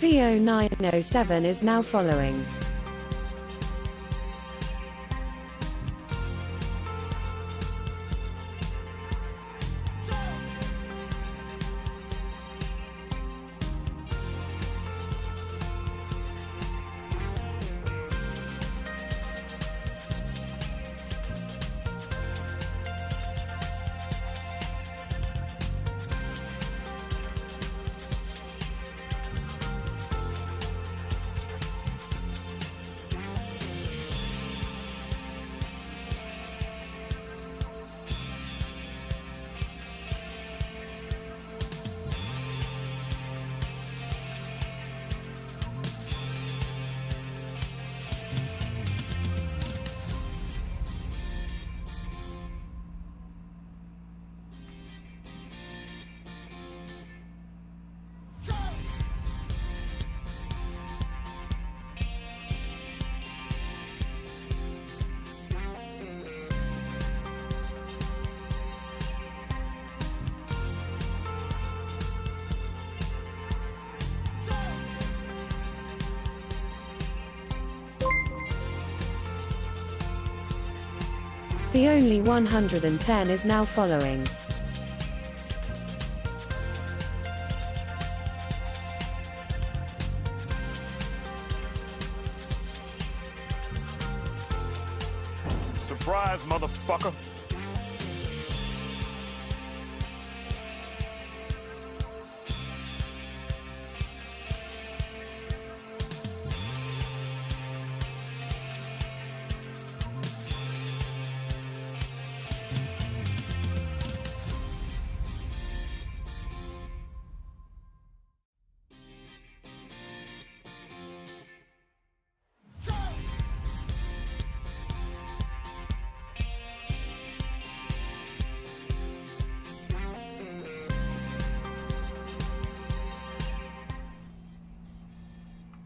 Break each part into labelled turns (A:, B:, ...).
A: VO907 is now following. The only 110 is now following.
B: Surprise, motherfucker.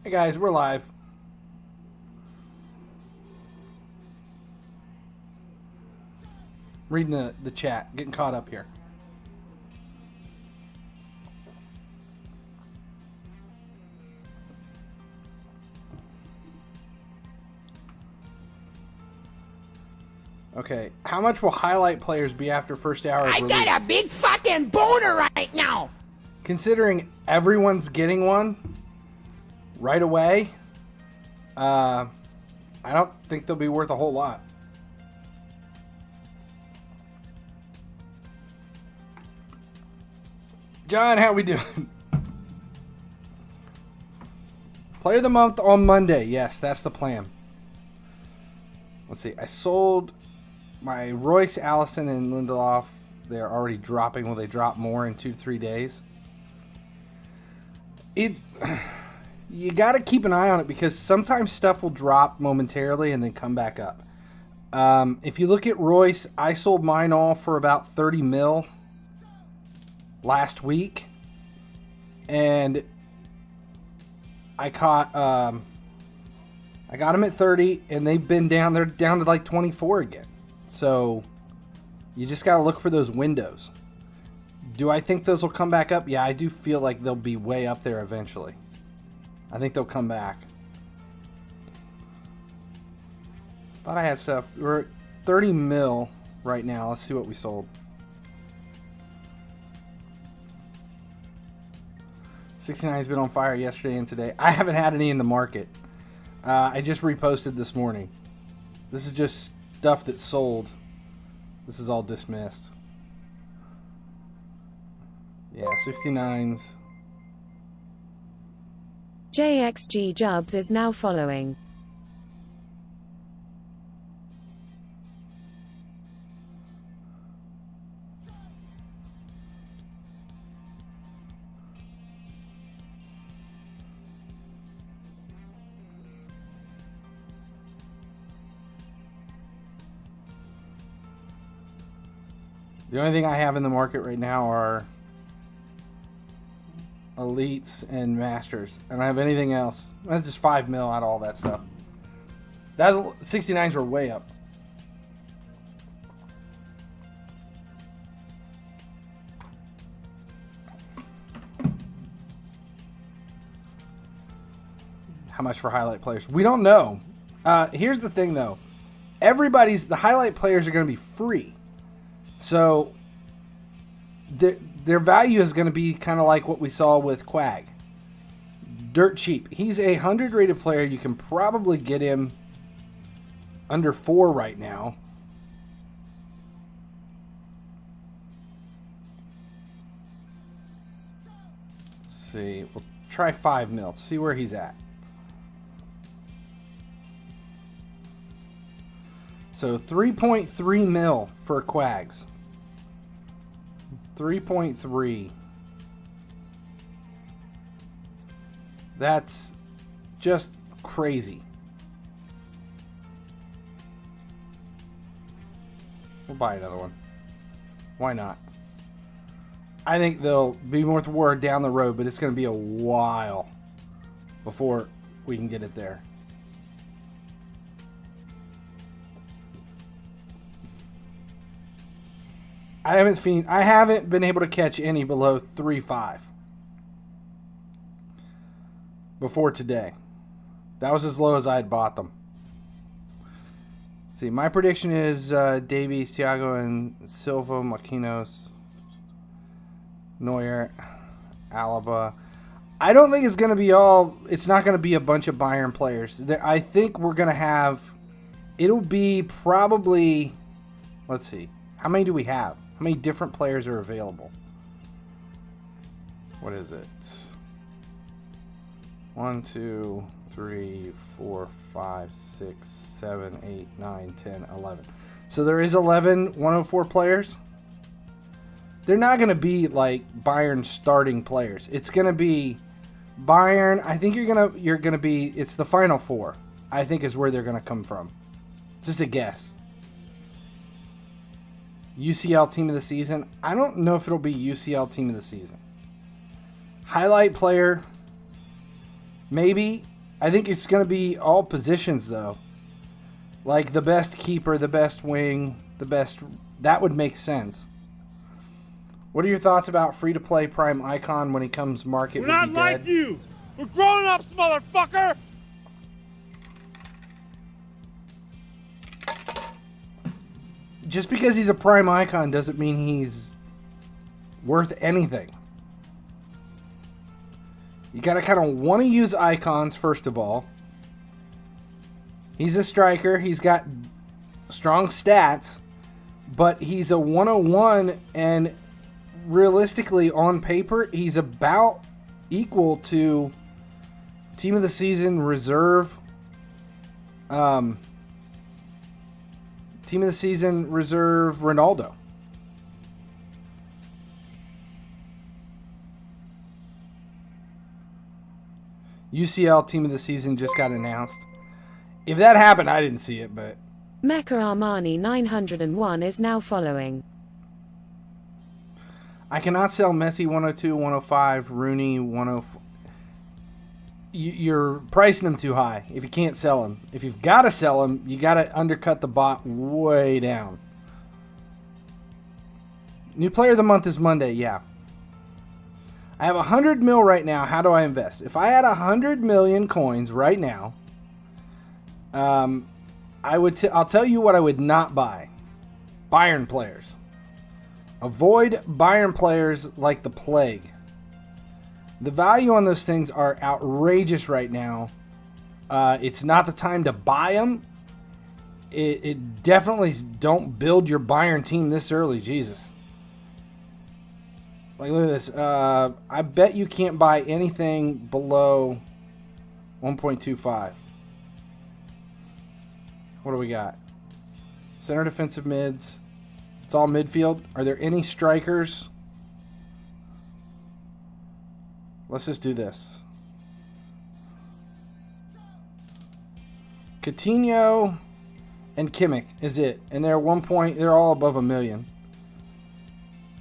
C: Hey guys, we're live. Reading the chat, getting caught up here. Okay, how much will highlight players be after first hour of release?
D: I got a big fucking boner right now!
C: Considering everyone's getting one right away, I don't think they'll be worth a whole lot. John, how we doing? Player of the month on Monday. Yes, that's the plan. Let's see. I sold my Royce, Allison, and Lindelof. They're already dropping. Will they drop more in 2 to 3 days? It's... You got to keep an eye on it because sometimes stuff will drop momentarily and then come back up. If you look at Royce, I sold mine all for about 30 mil last week. And I got them at 30 and they've been down. They're down to like 24 again. So you just got to look for those windows. Do I think those will come back up? Yeah, I do feel like they'll be way up there eventually. I think they'll come back. Thought I had stuff. We're at 30 mil right now. Let's see what we sold. 69's been on fire yesterday and today. I haven't had any in the market. I just reposted this morning. This is just stuff that's sold. This is all dismissed. Yeah, 69's.
A: JXG Jubs is now following.
C: The only thing I have in the market right now are elites and masters. I don't have anything else. That's just 5 mil out of all that stuff. That's 69s were way up. how much for highlight players? We don't know. Here's the thing, though. The highlight players are going to be free. So their value is going to be kind of like what we saw with Quag. Dirt cheap. He's a 100 rated player. You can probably get him under 4 right now. Let's see. We'll try 5 mil. See where he's at. So 3.3 mil for Quags. 3.3. That's just crazy. We'll buy another one. Why not? I think they'll be more reward down the road, but it's going to be a while before we can get it there. I haven't been able to catch any below 3.5 before today. That was as low as I had bought them. Let's see, my prediction is Davies, Thiago, and Silva, Maquinos, Neuer, Alaba. I don't think it's going to be it's not going to be a bunch of Bayern players. I think we're going to have, it'll be probably, let's see, how many do we have? How many different players are available? What is it? 1, 2, 3, 4, 5, 6, 7, 8, 9, 10, 11. So there is 11 104 players. They're not going to be like Bayern starting players. It's going to be Bayern. I think you're going to be, it's the final 4. I think is where they're going to come from. Just a guess. UCL team of the season. I don't know if it'll be UCL team of the season. Highlight player. Maybe. I think it's going to be all positions though. Like the best keeper, the best wing, the best. That would make sense. What are your thoughts about free-to-play Prime Icon when he comes market?
B: We're not like you. We're grown-ups, motherfucker.
C: Just because he's a Prime Icon doesn't mean he's worth anything. You got to kind of want to use icons, first of all. He's a striker. He's got strong stats, but he's a 101, and realistically, on paper, he's about equal to Team of the Season reserve. Team of the Season reserve Ronaldo. UCL Team of the Season just got announced. If that happened, I didn't see it, but
A: Mecha Armani 901 is now following.
C: I cannot sell Messi 102, 105, Rooney 104. You're pricing them too high if you can't sell them. If you've got to sell them, you got to undercut the bot way down. New player of the month is Monday, yeah. I have 100 mil right now. How do I invest? If I had 100 million coins right now, I'll tell you what I would not buy. Bayern players. Avoid Bayern players like the plague. The value on those things are outrageous right now. It's not the time to buy them. It definitely don't build your Bayern team this early. Jesus. Like, look at this. I bet you can't buy anything below 1.25. What do we got? Center defensive mids. It's all midfield. Are there any strikers? Let's just do this. Coutinho and Kimmich is it. And they're they're all above $1 million.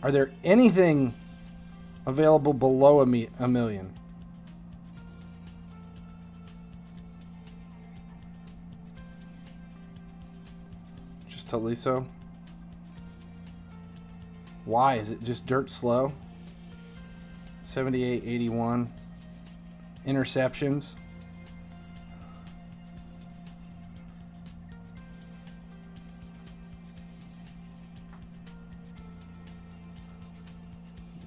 C: Are there anything available below $1 million? Just Tolisso. Why? Is it just dirt slow? 78, 81. Interceptions.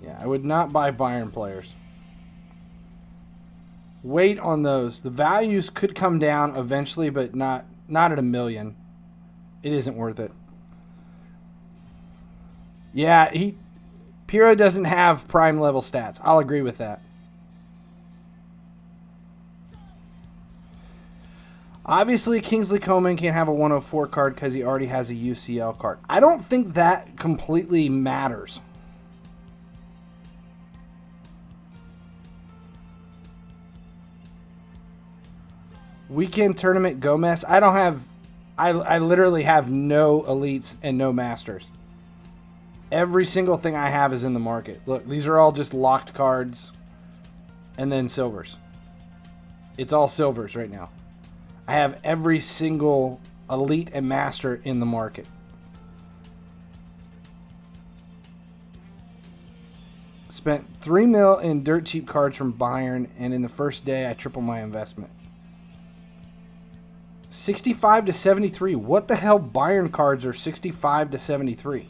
C: Yeah, I would not buy Bayern players. Wait on those. The values could come down eventually, but not at $1 million. It isn't worth it. Yeah, Pirlo doesn't have prime level stats. I'll agree with that. Obviously, Kingsley Coman can't have a 104 card because he already has a UCL card. I don't think that completely matters. Weekend tournament Gomez. I literally have no elites and no masters. Every single thing I have is in the market. Look, these are all just locked cards and then silvers. It's all silvers right now. I have every single elite and master in the market. Spent $3 million in dirt cheap cards from Bayern, and in the first day I tripled my investment. 65 to 73. What the hell Bayern cards are 65 to 73?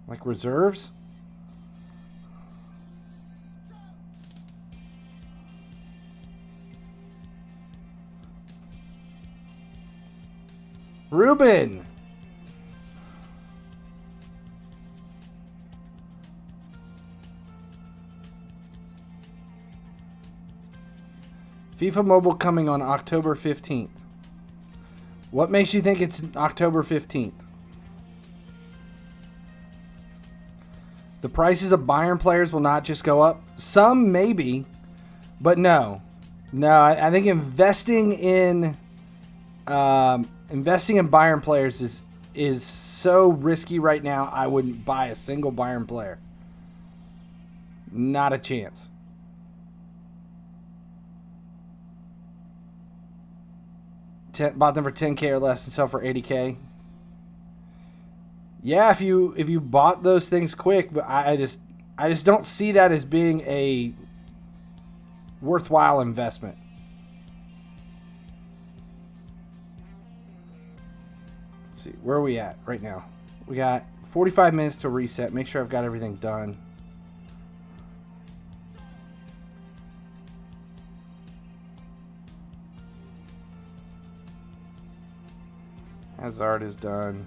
C: Like reserves? Ruben. FIFA Mobile coming on October 15th. What makes you think it's October 15th? The prices of Bayern players will not just go up. Some maybe, but no. No, I think investing in Bayern players is so risky right now. I wouldn't buy a single Bayern player. Not a chance. Bought them for 10K or less and sell for 80K. Yeah, if you bought those things quick, but I just don't see that as being a worthwhile investment. Let's see, where are we at right now? We got 45 minutes to reset. Make sure I've got everything done. Hazard is done.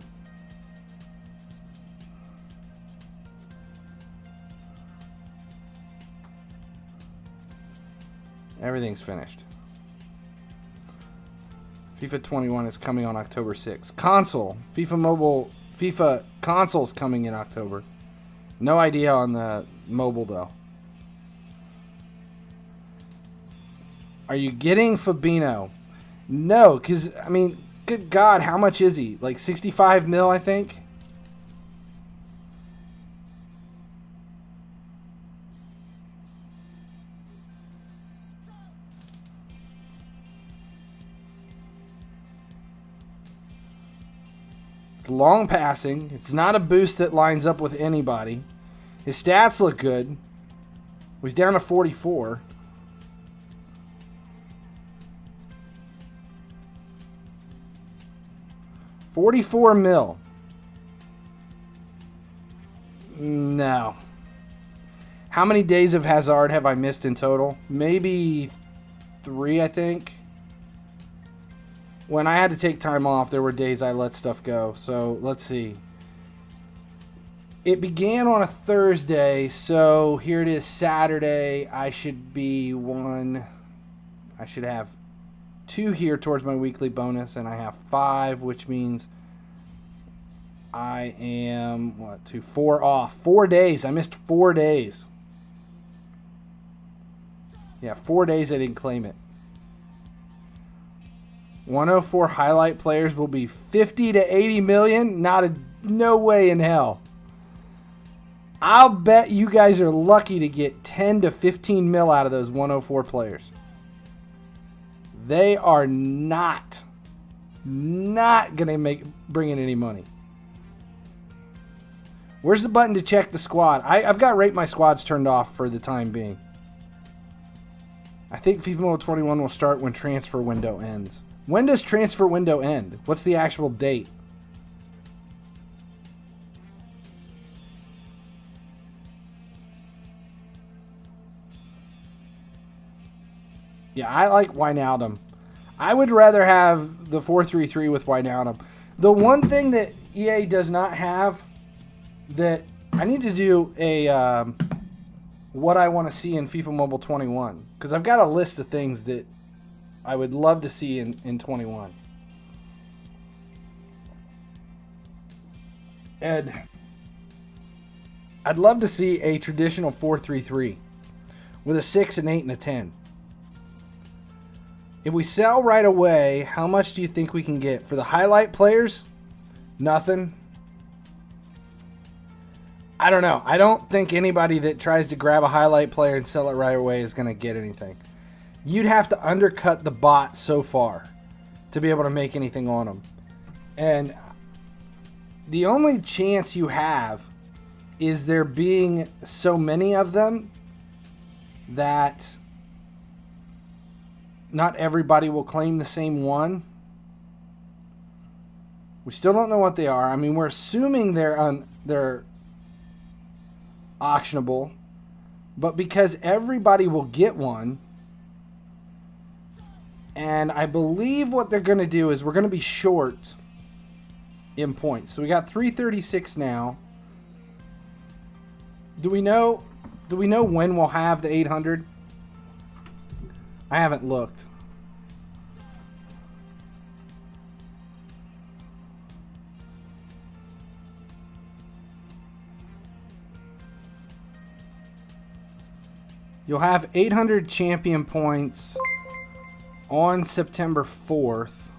C: Everything's finished. FIFA 21 is coming on October 6th. Console. FIFA Mobile. FIFA console's coming in October. No idea on the mobile though. Are you getting Fabinho? No, because, I mean, good God, how much is he? Like 65 mil, I think? It's long passing. It's not a boost that lines up with anybody. His stats look good. He's down to 44. $44 mil. No. How many days of Hazard have I missed in total? Maybe 3, I think. When I had to take time off, there were days I let stuff go. So, let's see. It began on a Thursday, so here it is Saturday. I should have 2 here towards my weekly bonus, and I have 5, which means I am, 4 off. 4 days. I missed 4 days. Yeah, 4 days I didn't claim it. 104 highlight players will be 50 to 80 million. No way in hell. I'll bet you guys are lucky to get 10 to 15 mil out of those 104 players. They are not gonna bring in any money. Where's the button to check the squad? I've got rate my squads turned off for the time being. I think FIFA Mobile 21 will start when transfer window ends. When does transfer window end? What's the actual date? Yeah, I like Wijnaldum. I would rather have the 4-3-3 with Wijnaldum. The one thing that EA does not have that I need to do a what I want to see in FIFA Mobile 21, because I've got a list of things that I would love to see in 21. And I'd love to see a traditional 4-3-3 with a 6, an 8, and a 10. If we sell right away, how much do you think we can get? For the highlight players, nothing. I don't know. I don't think anybody that tries to grab a highlight player and sell it right away is going to get anything. You'd have to undercut the bot so far to be able to make anything on them. And the only chance you have is there being so many of them that not everybody will claim the same one. We still don't know what they are. I mean, we're assuming they're auctionable, but because everybody will get one, and I believe what they're going to do is we're going to be short in points. So we got 336 now. Do we know when we'll have the 800? I haven't looked. You'll have 800 champion points on September 4th.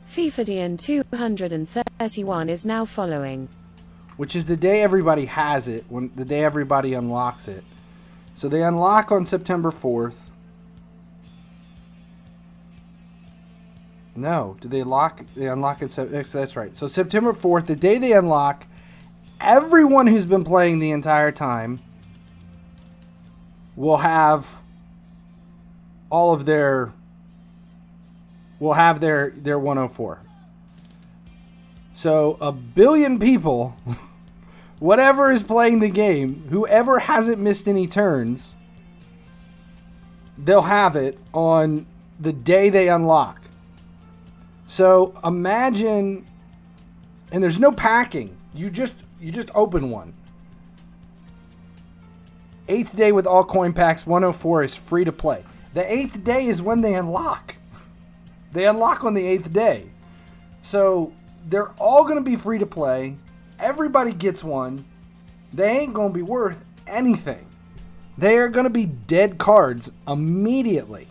A: FIFA DN 231 is now following,
C: which is the day everybody has it, the day everybody unlocks it. So they unlock on September 4th. No, do they unlock? They unlock it. So that's right. So September 4th, the day they unlock, everyone who's been playing the entire time will have all of their. Will have their 104. So 1 billion people, whatever is playing the game, whoever hasn't missed any turns, they'll have it on the day they unlock. So imagine, and there's no packing. You just open one. 8th day with all coin packs, 104 is free to play. The 8th day is when they unlock. They unlock on the 8th day. So they're all going to be free to play. Everybody gets one. They ain't going to be worth anything. They are going to be dead cards immediately.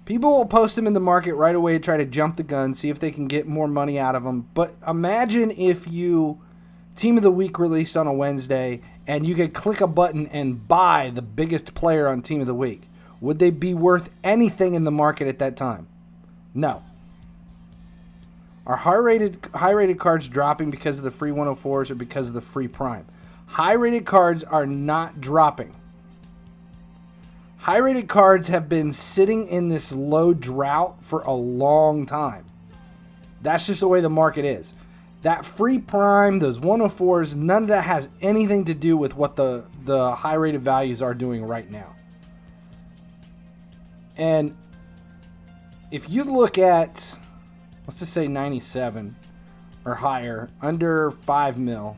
C: People will post them in the market right away to try to jump the gun, see if they can get more money out of them. But imagine if you Team of the Week released on a Wednesday and you could click a button and buy the biggest player on Team of the Week. Would they be worth anything in the market at that time? No. Are high-rated cards dropping because of the free 104s or because of the free prime? High-rated cards are not dropping. High-rated cards have been sitting in this low drought for a long time. That's just the way the market is. That free prime, those 104s, none of that has anything to do with what the high-rated values are doing right now. And if you look at, let's just say 97 or higher, under 5 mil,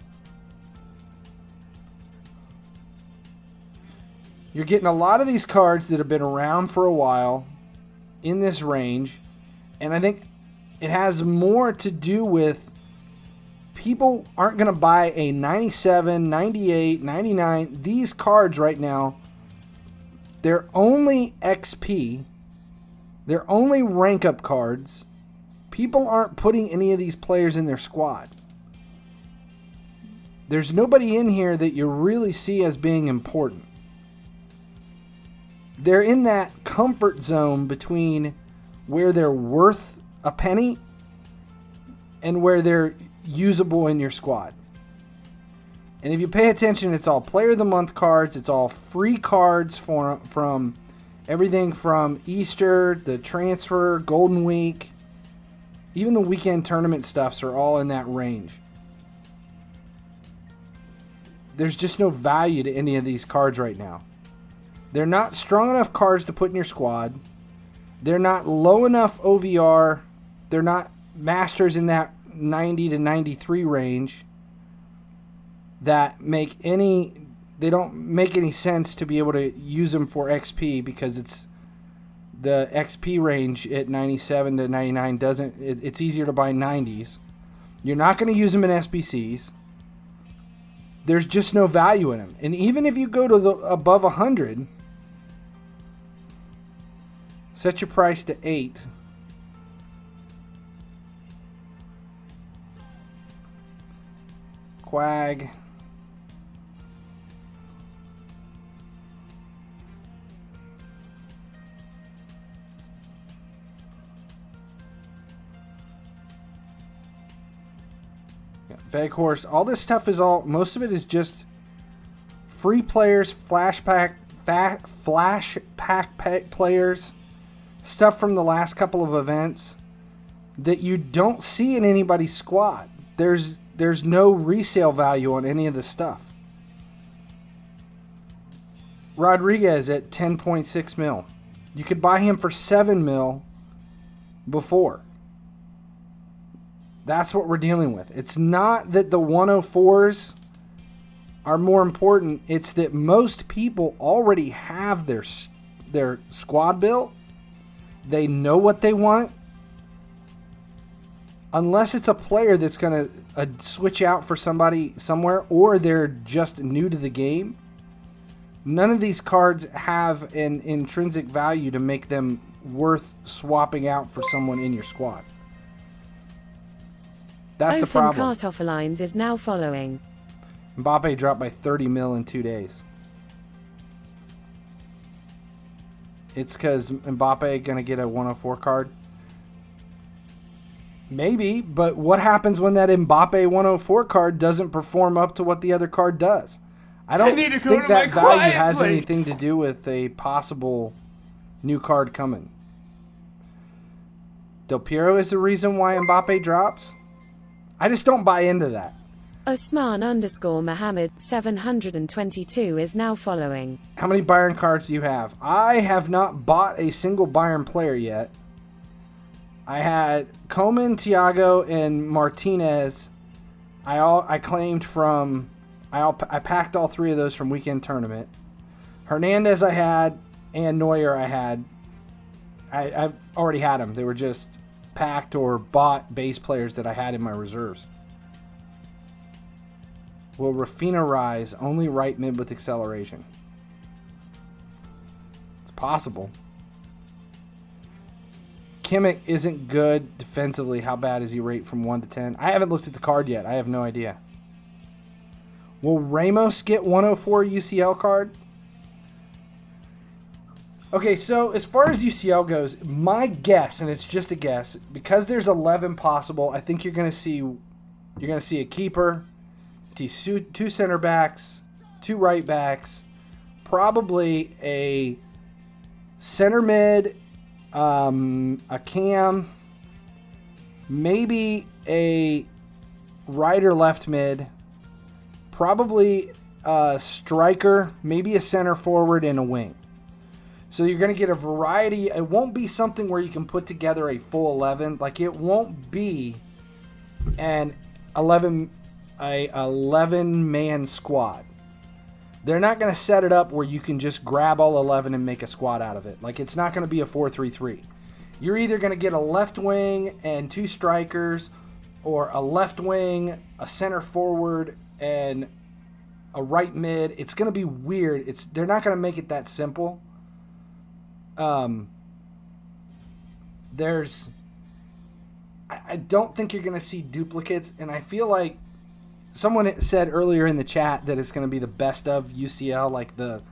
C: you're getting a lot of these cards that have been around for a while in this range. And I think it has more to do with people aren't going to buy a 97, 98, 99. These cards right now, they're only XP. They're only rank up cards. People aren't putting any of these players in their squad. There's nobody in here that you really see as being important. They're in that comfort zone between where they're worth a penny and where they're usable in your squad. And if you pay attention, it's all Player of the Month cards. It's all free cards from Everything from Easter, the transfer, Golden Week, even the weekend tournament stuffs are all in that range. There's just no value to any of these cards right now. They're not strong enough cards to put in your squad. They're not low enough OVR. They're not masters in that 90 to 93 range that they don't make any sense to be able to use them for XP, because it's the XP range at 97 to 99 it's easier to buy 90s. You're not going to use them in SBCs. There's just no value in them. And even if you go to above 100, set your price to 8. Quag. Veghorst. All this stuff is most of it is just free players, flash pack players, stuff from the last couple of events that you don't see in anybody's squad. There's no resale value on any of the stuff. Rodriguez at 10.6 mil. You could buy him for 7 mil before. That's what we're dealing with. It's not that the 104s are more important. It's that most people already have their squad built. They know what they want. Unless it's a player that's going to switch out for somebody somewhere, or they're just new to the game, none of these cards have an intrinsic value to make them worth swapping out for someone in your squad. That's the problem.
A: Cart offer lines is now following.
C: Mbappe dropped by 30 mil in 2 days. It's because Mbappe going to get a 104 card? Maybe, but what happens when that Mbappe 104 card doesn't perform up to what the other card does? I don't think that value has anything to do with a possible new card coming. Del Piero is the reason why Mbappe drops? I just don't buy into that.
A: Osman_Mohammed 722 is now following.
C: How many Bayern cards do you have? I have not bought a single Bayern player yet. I had Coman, Thiago, and Martinez. I claimed from... I packed all 3 of those from weekend tournament. Hernandez I had, and Neuer I had. I've already had them. They were just packed or bought base players that I had in my reserves. Will Rafinha rise? Only right mid with acceleration. It's possible. Kimmich isn't good defensively. How bad is he rate from 1 to 10? I haven't looked at the card yet. I have no idea. Will Ramos get 104 UCL card? Okay, so as far as UCL goes, my guess, and it's just a guess, because there's 11 possible, I think you're going to see a keeper, 2 center backs, 2 right backs, probably a center mid, a cam, maybe a right or left mid, probably a striker, maybe a center forward, and a wing. So you're going to get a variety. It won't be something where you can put together a full 11. Like, it won't be an 11-man squad. They're not going to set it up where you can just grab all 11 and make a squad out of it. Like, it's not going to be a 4-3-3. You're either going to get a left wing and 2 strikers, or a left wing, a center forward, and a right mid. It's going to be weird. They're not going to make it that simple. I don't think you're going to see duplicates, and I feel like someone said earlier in the chat that it's going to be the best of UCL, like the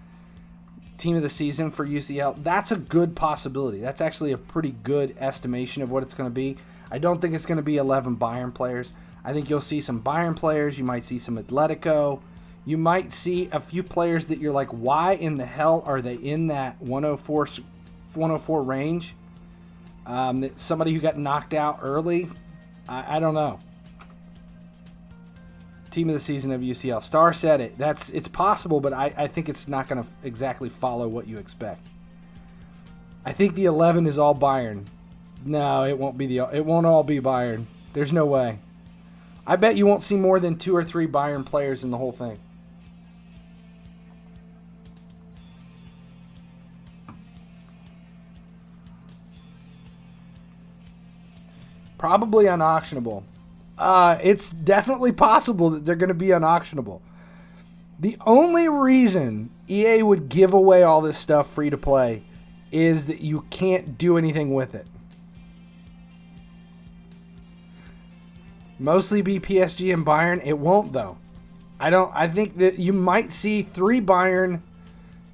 C: team of the season for UCL. That's a good possibility. That's actually a pretty good estimation of what it's going to be. I don't think it's going to be 11 Bayern players. I think you'll see some Bayern players. You might see some Atletico. You might see a few players that you're like, why in the hell are they in that 104 range? Somebody who got knocked out early. I don't know. Team of the season of UCL. Star said it. It's possible, but I think it's not going to exactly follow what you expect. I think the 11 is all Bayern. No, it won't be it won't all be Bayern. There's no way. I bet you won't see more than 2 or 3 Bayern players in the whole thing. Probably unauctionable. It's definitely possible that they're going to be unauctionable. The only reason EA would give away all this stuff free to play is that you can't do anything with it. Mostly be PSG and Bayern. It won't though. I think that you might see 3 Bayern,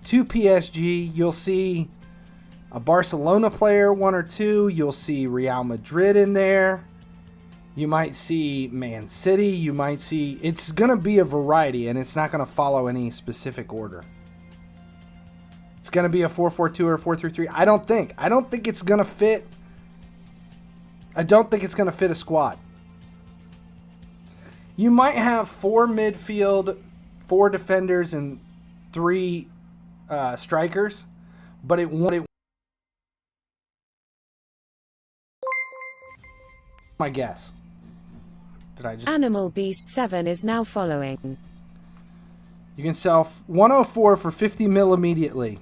C: 2 PSG. You'll see a Barcelona player, 1 or 2. You'll see Real Madrid in there. You might see Man City. You might see... It's going to be a variety, and it's not going to follow any specific order. It's going to be a 4-4-2 or a 4-3-3. I don't think it's going to fit... I don't think it's going to fit a squad. You might have 4 midfield, 4 defenders, and 3 strikers, but it won't... My guess. Did I just...
A: Animal Beast 7 is now following.
C: You can sell 104 for 50 mil immediately.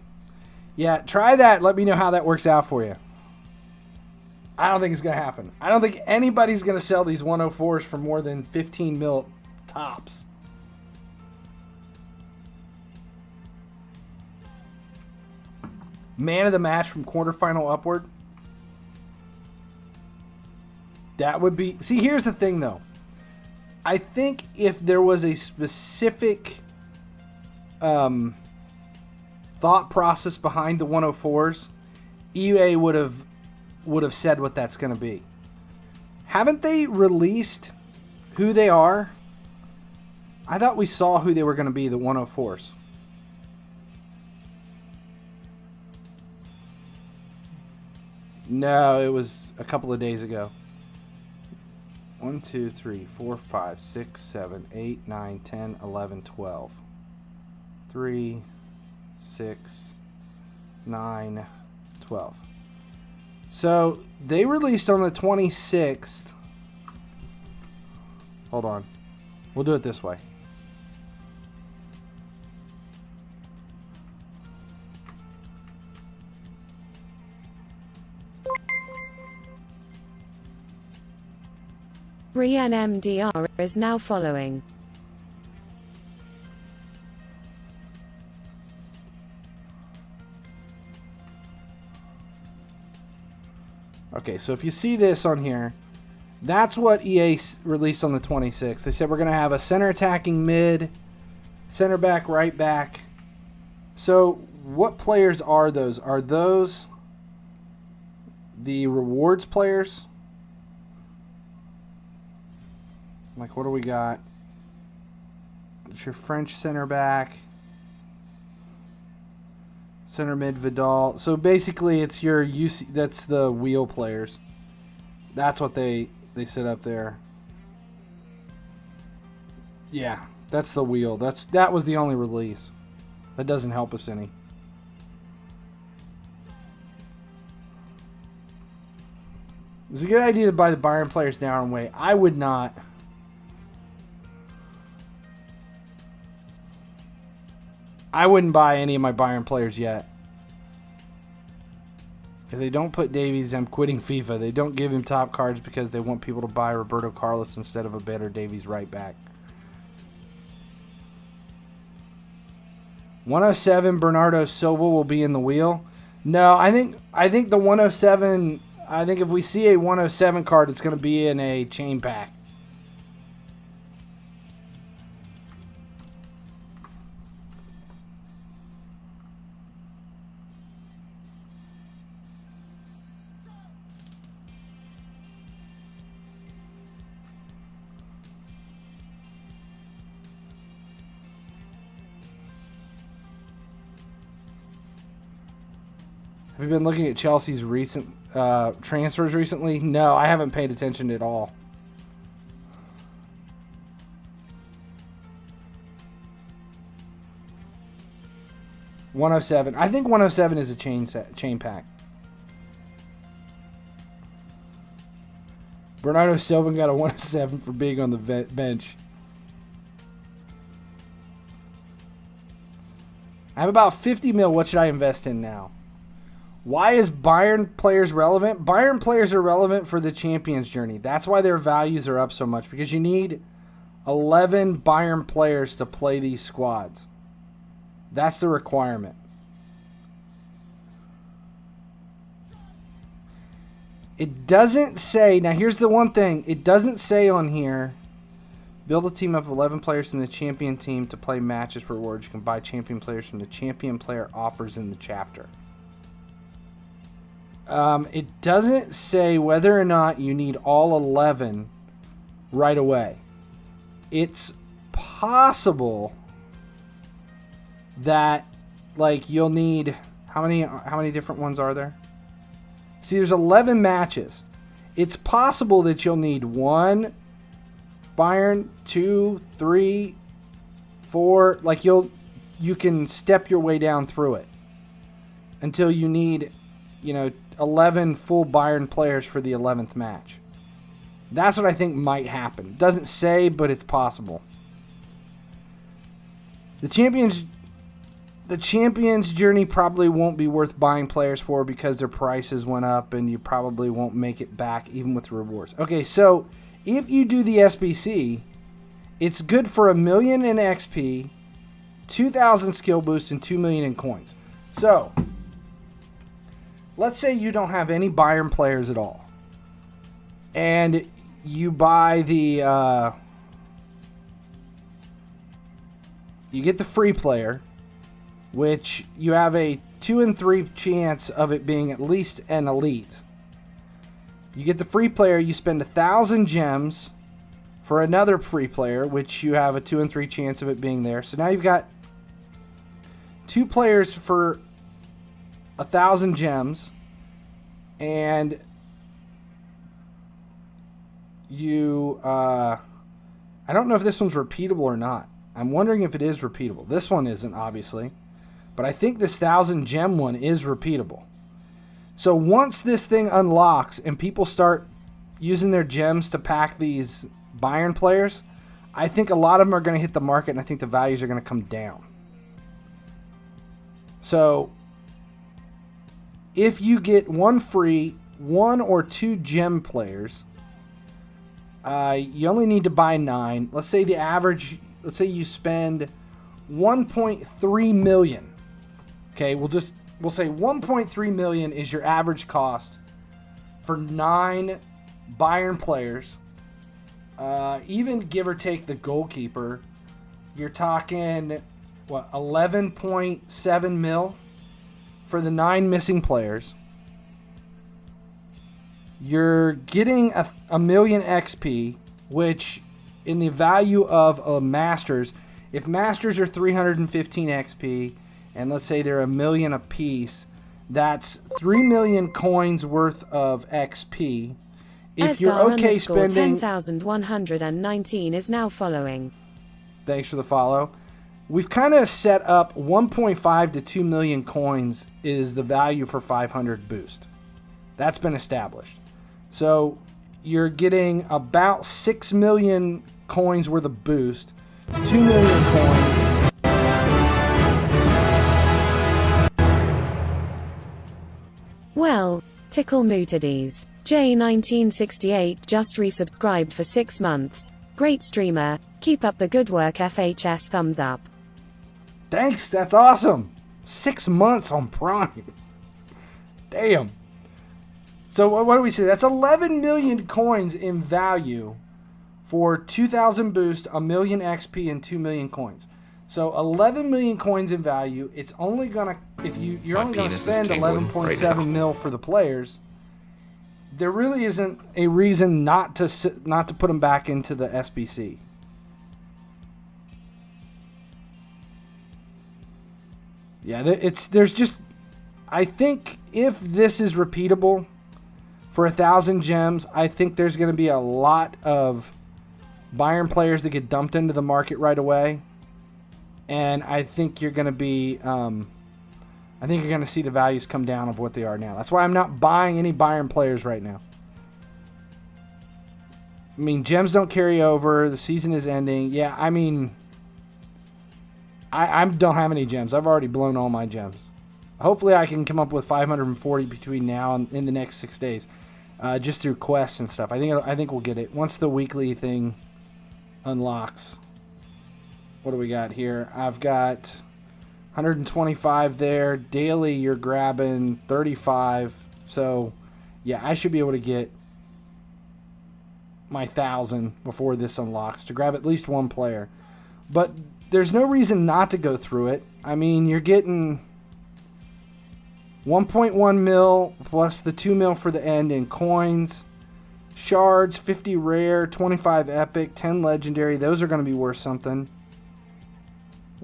C: Yeah, try that. Let me know how that works out for you. I don't think it's going to happen. I don't think anybody's going to sell these 104s for more than 15 mil tops. Man of the match from quarterfinal upward. That would be... See, here's the thing, though. I think if there was a specific thought process behind the 104s, EA would have said what that's going to be. Haven't they released who they are? I thought we saw who they were going to be, the 104s. No, it was a couple of days ago. 1, 2, 3, 4, 5, 6, 7, 8, 9, 10, 11, 12. 3, 6, 9, 12. So they released on the 26th. Hold on. We'll do it this way.
A: Brienne MDR is now following.
C: Okay, so if you see this on here, that's what EA released on the 26th. They said we're going to have a center attacking mid, center back, right back. So what players are those? Are those the rewards players? Like, what do we got? It's your French center back. Center mid Vidal. So basically it's your UC, that's the wheel players. That's what they set up there. Yeah, that's the wheel. That was the only release. That doesn't help us any. It's a good idea to buy the Bayern players now and wait. I would not. I wouldn't buy any of my Bayern players yet. If they don't put Davies, I'm quitting FIFA. They don't give him top cards because they want people to buy Roberto Carlos instead of a better Davies right back. 107 Bernardo Silva will be in the wheel. No, I think the 107. I think if we see a 107 card, it's going to be in a chain pack. Have you been looking at Chelsea's recent transfers recently? No, I haven't paid attention at all. $107. I think 107 is a chain pack. Bernardo Silva got a 107 for being on the bench. I have about 50 mil. What should I invest in now? Why is Bayern players relevant? Bayern players are relevant for the Champions journey. That's why their values are up so much, because you need 11 Bayern players to play these squads. That's the requirement. It doesn't say, now here's the one thing, it doesn't say on here, build a team of 11 players from the champion team to play matches for rewards. You can buy champion players from the champion player offers in the chapter. It doesn't say whether or not you need all 11 right away. It's possible that, like, you'll need, how many different ones are there? See, there's 11 matches. It's possible that you'll need 1 Bayern, 2, 3, 4, like you can step your way down through it until you need, 11 full Bayern players for the 11th match. That's what I think might happen. It doesn't say, but it's possible. The Champions journey probably won't be worth buying players for because their prices went up and you probably won't make it back even with rewards. Okay, so if you do the SBC, it's good for 1 million in XP, 2,000 skill boosts, and 2 million in coins. So, let's say you don't have any Bayern players at all. And you buy the, you get the free player, which you have a 2 in 3 chance of it being at least an elite. You get the free player, you spend 1,000 gems for another free player, which you have a 2 in 3 chance of it being there. So now you've got 2 players for 1,000 gems, and you, I don't know if this one's repeatable or not. I'm wondering if it is repeatable. This one isn't, obviously, but I think this 1,000 gem one is repeatable. So once this thing unlocks and people start using their gems to pack these Bayern players, I think a lot of them are going to hit the market, and I think the values are going to come down. So if you get 1 free, 1 or 2 gem players, you only need to buy 9. Let's say the average, let's say you spend 1.3 million. Okay, we'll say 1.3 million is your average cost for 9 Bayern players. Even give or take the goalkeeper, you're talking, what, 11.7 mil for the 9 missing players. You're getting a million XP, which in the value of a Masters, if Masters are 315 XP, and let's say they're 1 million a piece, that's 3 million coins worth of XP. If you're okay spending
A: 10,119 is now following.
C: Thanks for the follow. We've kind of set up 1.5 to 2 million coins is the value for 500 boost. That's been established. So you're getting about 6 million coins worth of boost, 2 million coins.
A: Well, tickle mootadies. J1968 just resubscribed for 6 months. Great streamer. Keep up the good work. FHS thumbs up.
C: Thanks, that's awesome. 6 months on Prime. Damn. So what do we say? That's 11 million coins in value for 2,000 boost, 1 million XP, and 2 million coins. So 11 million coins in value. It's only gonna, if you're only gonna spend 11.7 mil for the players. There really isn't a reason not to put them back into the SBC. Yeah, I think if this is repeatable for 1,000 gems, I think there's going to be a lot of Bayern players that get dumped into the market right away. And I think you're going to be, I think you're going to see the values come down of what they are now. That's why I'm not buying any Bayern players right now. I mean, gems don't carry over. The season is ending. Yeah, I mean, I don't have any gems. I've already blown all my gems. Hopefully I can come up with 540 between now and in the next 6 days. Just through quests and stuff. I think we'll get it. Once the weekly thing unlocks. What do we got here? I've got 125 there. Daily, you're grabbing 35. So, yeah, I should be able to get my 1,000 before this unlocks to grab at least one player. But there's no reason not to go through it. I mean, you're getting 1.1 mil plus the 2 mil for the end in coins. Shards, 50 rare, 25 epic, 10 legendary. Those are going to be worth something.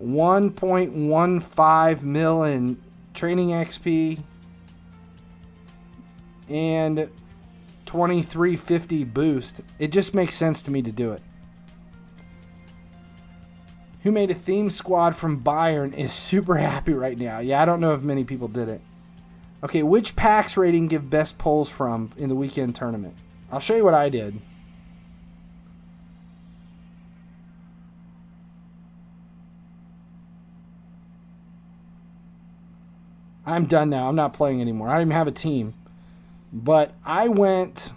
C: 1.15 mil in training XP. And 2350 boost. It just makes sense to me to do it. Who made a theme squad from Bayern is super happy right now. Yeah, I don't know if many people did it. Okay, which packs rating give best pulls from in the weekend tournament? I'll show you what I did. I'm done now. I'm not playing anymore. I don't even have a team. But I went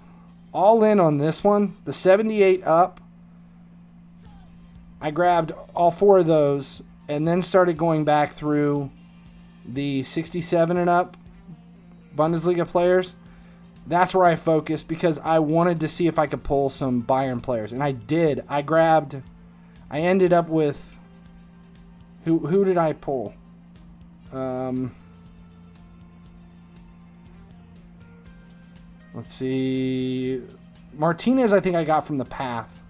C: all in on this one. The 78 up. I grabbed all 4 of those and then started going back through the 67 and up Bundesliga players. That's where I focused because I wanted to see if I could pull some Bayern players. And I did. I ended up with... Who did I pull? Let's see. Martinez, I think I got from the path.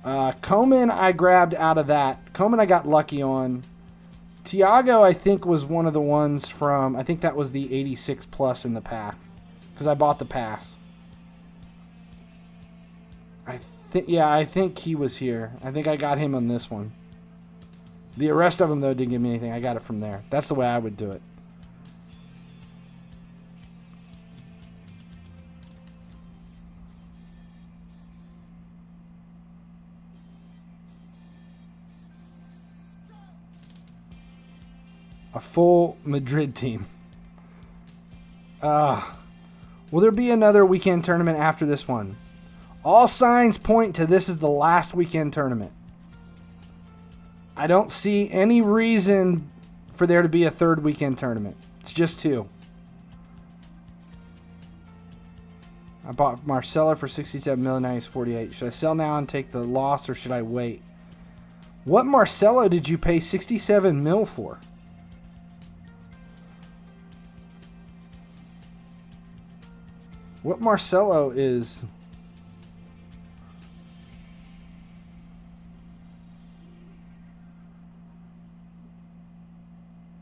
C: Koeman, I grabbed out of that. Koeman, I got lucky on. Thiago, I think, was one of the ones from... I think that was the 86 plus in the path. Because I bought the pass. I think he was here. I think I got him on this one. The rest of them, though, didn't give me anything. I got it from there. That's the way I would do it. A full Madrid team. Will there be another weekend tournament after this one? All signs point to this is the last weekend tournament. I don't see any reason for there to be a third weekend tournament. It's just 2. I bought Marcelo for 67 million, now he's 48. Should I sell now and take the loss or should I wait? What Marcelo did you pay 67 mil for? What Marcelo is...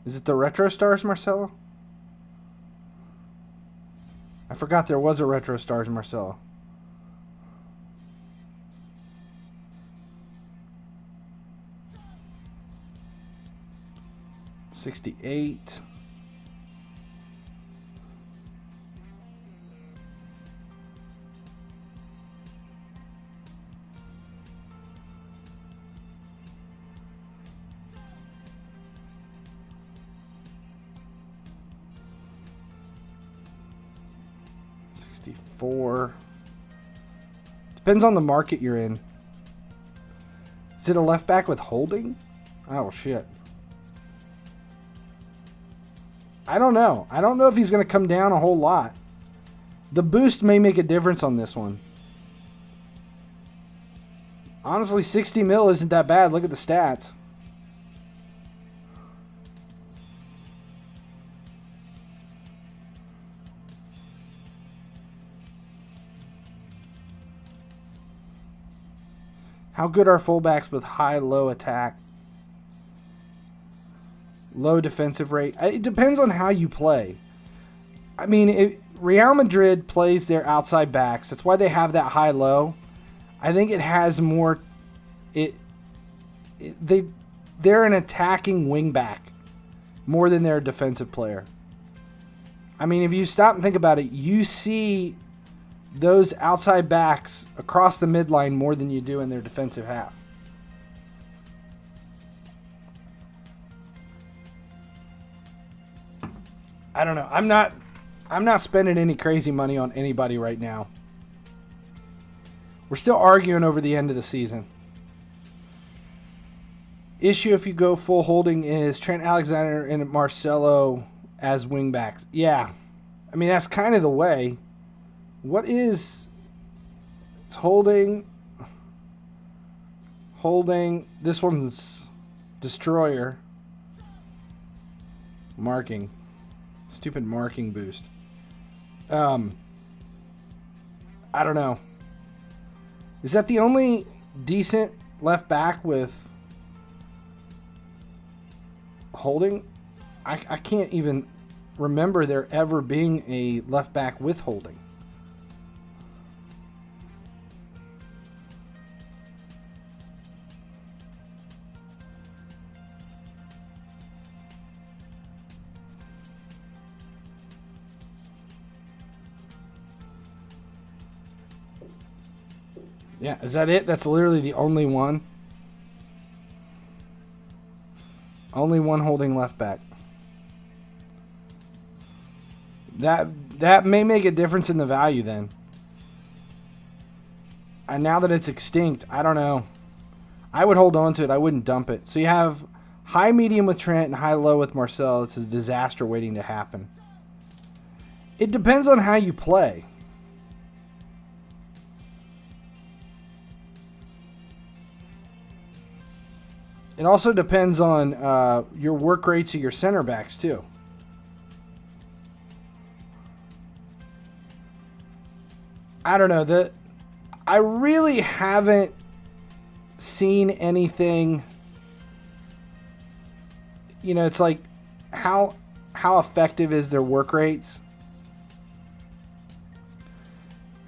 C: Is it the Retro Stars Marcelo? I forgot there was a Retro Stars Marcelo. $68. Depends on the market you're in. Is it a left back with holding? Oh, shit. I don't know. I don't know if he's going to come down a whole lot. The boost may make a difference on this one. Honestly, 60 mil isn't that bad. Look at the stats. How good are fullbacks with high-low attack? low defensive rate. It depends on how you play. I mean, Real Madrid plays their outside backs. That's why they have that high-low. I think it has more. They're an attacking wing back more than they're a defensive player. I mean, if you stop and think about it, you see those outside backs across the midline more than you do in their defensive half. I don't know. I'm not spending any crazy money on anybody right now. We're still arguing over the end of the season. Issue if you go full holding is Trent Alexander and Marcelo as wingbacks. Yeah. I mean, that's kind of the way. What is... It's holding. Holding. This one's destroyer. Marking. Stupid marking boost. I don't know. Is that the only decent left back with holding? I can't even remember there ever being a left back with holding. Yeah, is that it? That's literally the only one. Only one holding left back. That may make a difference in the value then. And now that it's extinct, I don't know. I would hold on to it. I wouldn't dump it. So you have high medium with Trent and high low with Marcel. It's a disaster waiting to happen. It depends on how you play. It also depends on your work rates of your center backs too. I don't know. I really haven't seen anything. You know, it's like how effective is their work rates?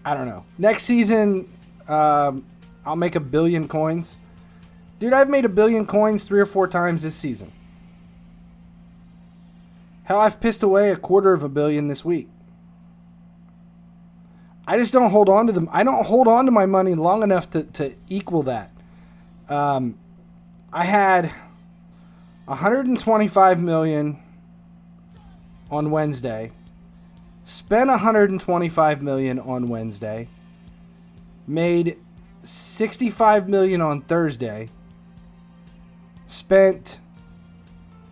C: I don't know. Next season, I'll make 1 billion coins. Dude, I've made 1 billion coins 3 or 4 times this season. Hell, I've pissed away 250 million this week. I just don't hold on to them. I don't hold on to my money long enough to equal that. I had 125 million on Wednesday. Spent 125 million on Wednesday. Made 65 million on Thursday. Spent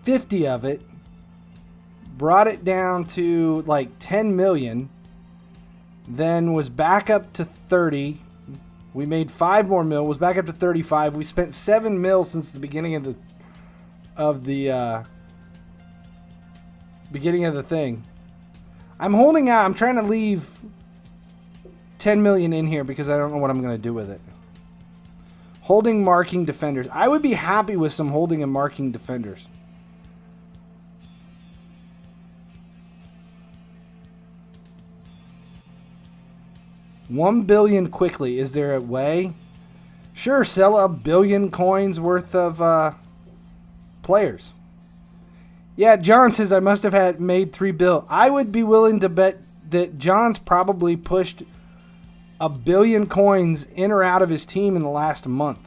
C: 50 of it. Brought it down to like 10 million. Then was back up to 30. We made 5 more mil. Was back up to 35. We spent 7 mil since the beginning of the beginning of the thing. I'm holding out. I'm trying to leave 10 million in here because I don't know what I'm going to do with it. Holding marking defenders. I would be happy with some holding and marking defenders. $1 billion quickly. Is there a way? Sure, sell 1 billion coins worth of players. Yeah, John says I must have made 3 bill. I would be willing to bet that John's probably pushed 1 billion coins in or out of his team in the last month.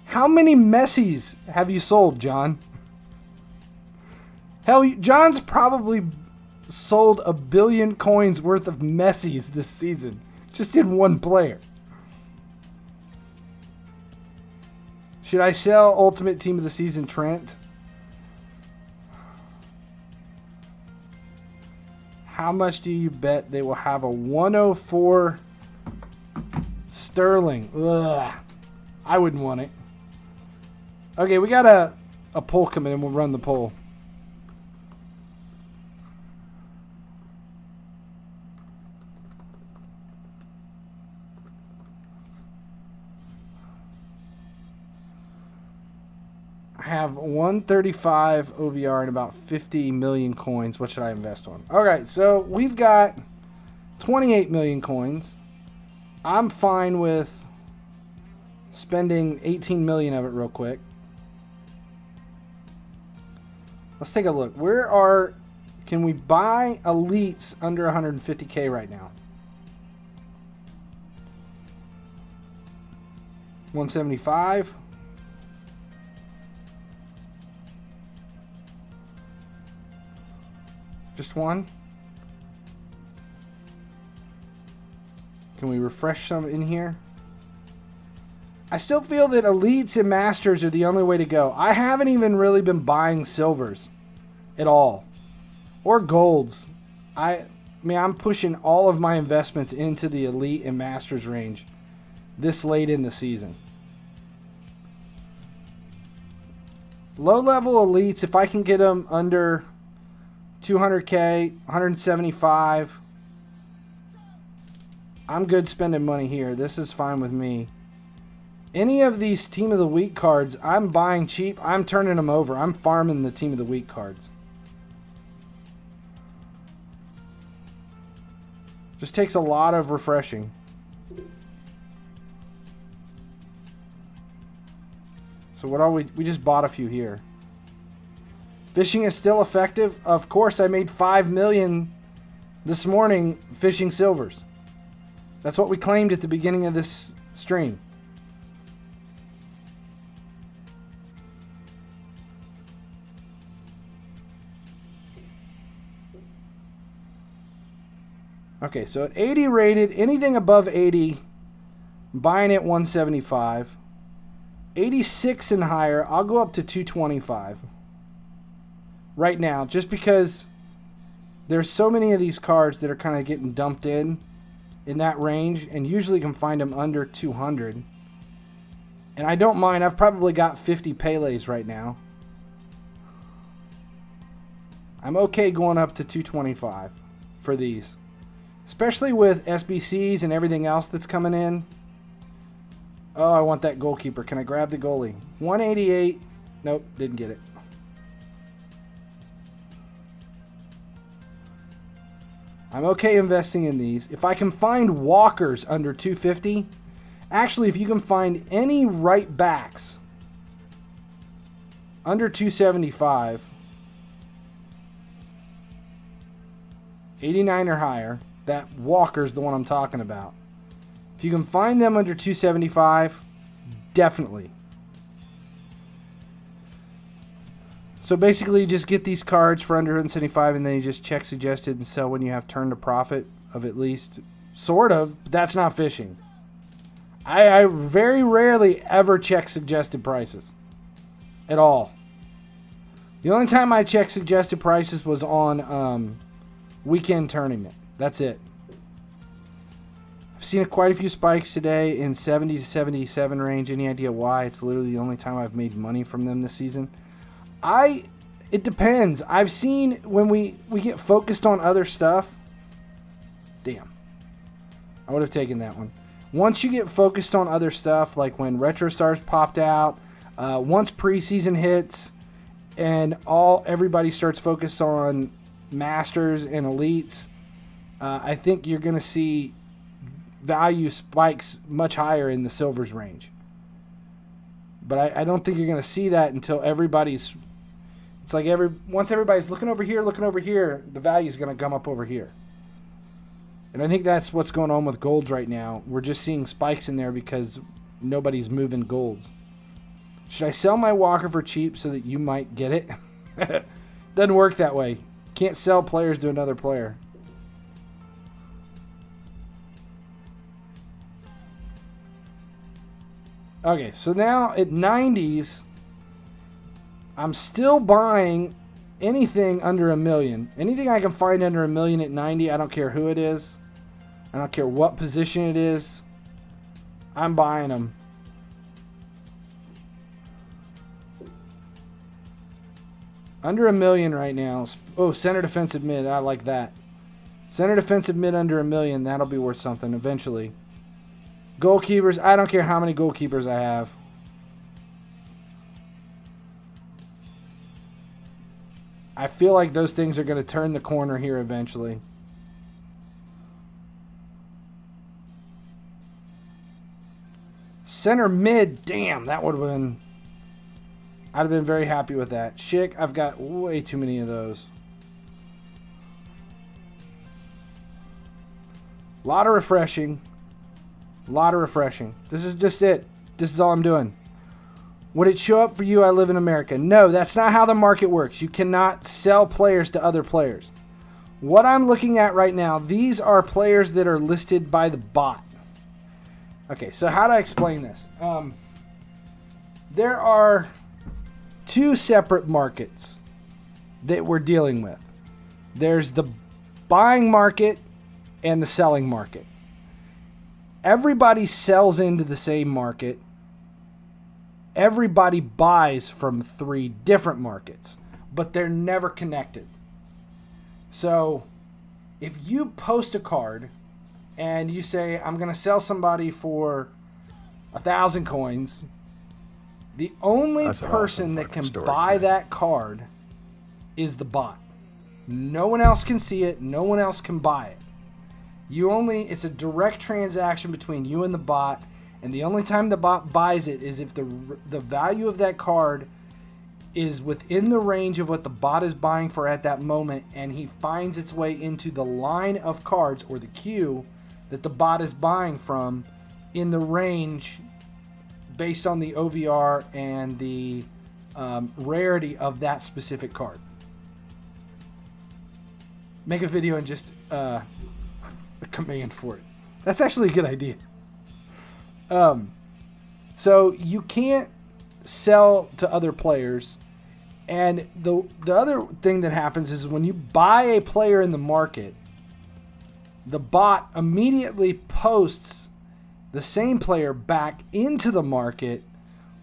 C: How many Messis have you sold, John? Hell, John's probably sold 1 billion coins worth of Messis this season. Just in one player. Should I sell Ultimate Team of the Season Trent? How much do you bet they will have a 104 Sterling? Ugh. I wouldn't want it. Okay, we got a poll coming in. We'll run the poll. I have 135 OVR and about 50 million coins. What should I invest on? Okay, so we've got 28 million coins. I'm fine with spending 18 million of it real quick. Let's take a look. Can we buy elites under 150k right now? 175. Just one. Can we refresh some in here? I still feel that elites and masters are the only way to go. I haven't even really been buying silvers at all, or golds. I mean, I'm pushing all of my investments into the elite and masters range this late in the season. Low level elites, if I can get them under 200k, 175, I'm good spending money here. This is fine with me. Any of these Team of the Week cards, I'm buying cheap. I'm turning them over. I'm farming the Team of the Week cards. Just takes a lot of refreshing. So what are we just bought a few here. Fishing is still effective. Of course, I made 5 million this morning fishing silvers. That's what we claimed at the beginning of this stream. Okay, so at 80 rated, anything above 80, buying at 175. 86 and higher, I'll go up to 225. Right now, just because there's so many of these cards that are kind of getting dumped in that range, and usually can find them under 200. And I don't mind. I've probably got 50 Pele's right now. I'm okay going up to 225 for these, especially with SBCs and everything else that's coming in. Oh, I want that goalkeeper. Can I grab the goalie? 188. Nope, didn't get it. I'm okay investing in these. If I can find walkers under 250, actually, if you can find any right backs under 275, 89 or higher, that walker's the one I'm talking about. If you can find them under 275, definitely. So basically, you just get these cards for under 175, and then you just check suggested and sell when you have turn to profit of at least, sort of. But that's not fishing. I very rarely ever check suggested prices at all. The only time I checked suggested prices was on weekend tournament. That's it. I've seen quite a few spikes today in 70 to 77 range. Any idea why? It's literally the only time I've made money from them this season. It depends. I've seen when we get focused on other stuff. Damn. I would have taken that one. Once you get focused on other stuff, like when Retro Stars popped out, once preseason hits, and everybody starts focused on Masters and Elites, I think you're going to see value spikes much higher in the silvers range. But I don't think you're going to see that until everybody's... It's like once everybody's looking over here, the value is going to come up over here. And I think that's what's going on with golds right now. We're just seeing spikes in there because nobody's moving golds. Should I sell my walker for cheap so that you might get it? Doesn't work that way. Can't sell players to another player. Okay, so now at 90s, I'm still buying anything under $1 million. Anything I can find under $1 million at 90, I don't care who it is. I don't care what position it is. I'm buying them. Under $1 million right now. Oh, center defensive mid. I like that. Center defensive mid under $1 million. That'll be worth something eventually. Goalkeepers. I don't care how many goalkeepers I have. I feel like those things are going to turn the corner here eventually. Center mid, damn, that would have been... I'd have been very happy with that. Schick, I've got way too many of those. A lot of refreshing. A lot of refreshing. This is just it. This is all I'm doing. Would it show up for you? I live in America. No, that's not how the market works. You cannot sell players to other players. What I'm looking at right now, these are players that are listed by the bot. Okay, so how do I explain this? There are two separate markets that we're dealing with. There's the buying market and the selling market. Everybody sells into the same market. Everybody buys from three different markets, but they're never connected. So if you post a card and you say, I'm going to sell somebody for 1,000 coins, the only person that can buy that card is the bot. No one else can see it. No one else can buy it. It's a direct transaction between you and the bot. And the only time the bot buys it is if the value of that card is within the range of what the bot is buying for at that moment, and he finds its way into the line of cards or the queue that the bot is buying from in the range based on the OVR and the rarity of that specific card. Make a video and just a command for it. That's actually a good idea. So you can't sell to other players, and the other thing that happens is when you buy a player in the market, the bot immediately posts the same player back into the market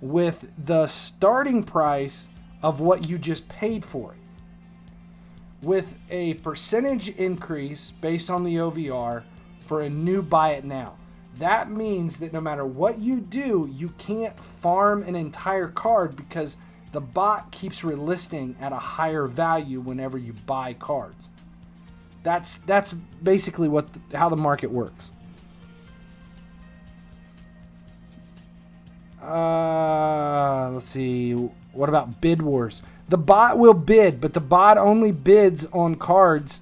C: with the starting price of what you just paid for it, with a percentage increase based on the OVR for a new buy it now. That means that no matter what you do, you can't farm an entire card because the bot keeps relisting at a higher value whenever you buy cards. That's basically how the market works. Let's see. What about bid wars? The bot will bid, but the bot only bids on cards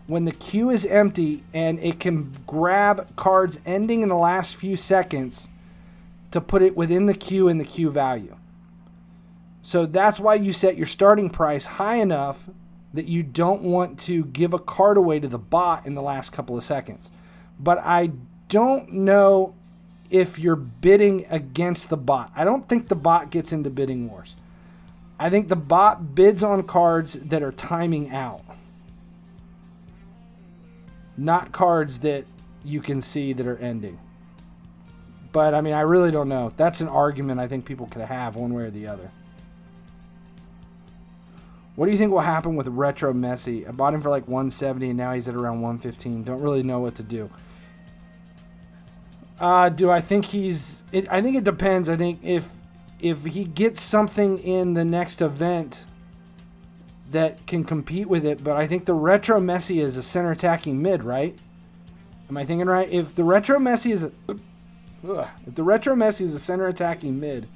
C: when the queue is empty, and it can grab cards ending in the last few seconds to put it within the queue and the queue value. So that's why you set your starting price high enough that you don't want to give a card away to the bot in the last couple of seconds. But I don't know if you're bidding against the bot. I don't think the bot gets into bidding wars. I think the bot bids on cards that are timing out, not cards that you can see that are ending. But I mean, I really don't know. That's an argument I think people could have one way or the other. What do you think will happen with Retro Messi? I bought him for like 170 and now he's at around 115. Don't really know what to do. Do I think I think it depends. I think if he gets something in the next event that can compete with it, but I think the Retro Messi is a center attacking mid, right? Am I thinking right? If the Retro Messi is a center attacking mid,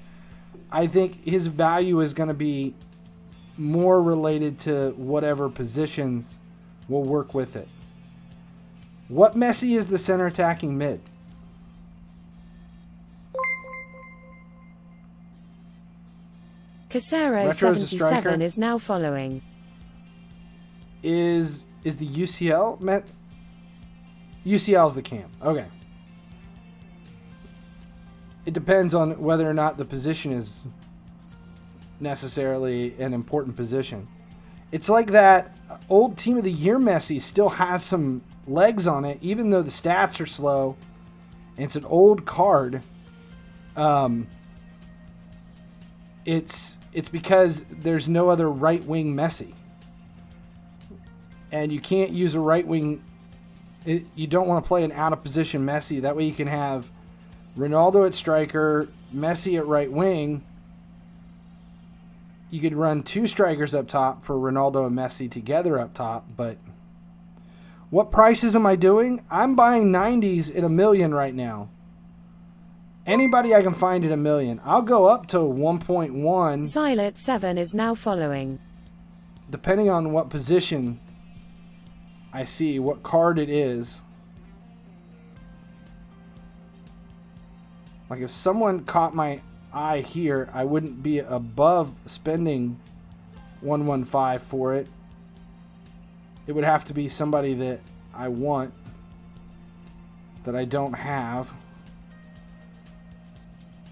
C: I think his value is going to be more related to whatever positions will work with it. What Messi is the center attacking mid?
A: Casero77 is now following.
C: Is the UCL met? UCL is the cam. Okay. It depends on whether or not the position is necessarily an important position. It's like that old Team of the Year Messi still has some legs on it, even though the stats are slow. And it's an old card. It's because there's no other right wing Messi. And you can't use a right wing. You don't want to play an out of position Messi. That way you can have Ronaldo at striker, Messi at right wing, You could run 2 strikers up top for Ronaldo and Messi together up top, but what prices am I doing? I'm buying 90s at $1 million right now. Anybody I can find at $1 million. I'll go up to 1.1.
A: Silent7 is now following.
C: Depending on what position I see, what card it is. Like if someone caught my eye here, I wouldn't be above spending 115 for it. It would have to be somebody that I want, that I don't have.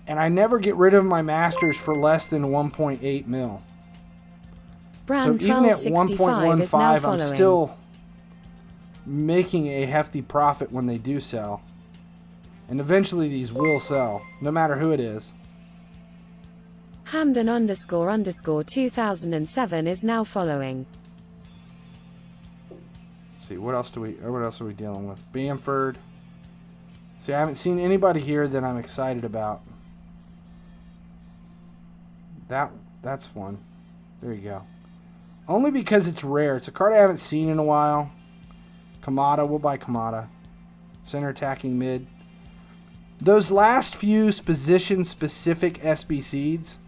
C: And I never get rid of my masters for less than 1.8 mil.
A: Brand
C: so even at
A: 1265
C: 1.15, I'm still making a hefty profit when they do sell. And eventually these will sell, no matter who it is.
A: Hamden __ 2007 is now following.
C: Let's see, what else are we dealing with? Bamford. See, I haven't seen anybody here that I'm excited about. That's one. There you go. Only because it's rare. It's a card I haven't seen in a while. Kamada, we'll buy Kamada. Center attacking mid. Those last few position-specific SBCs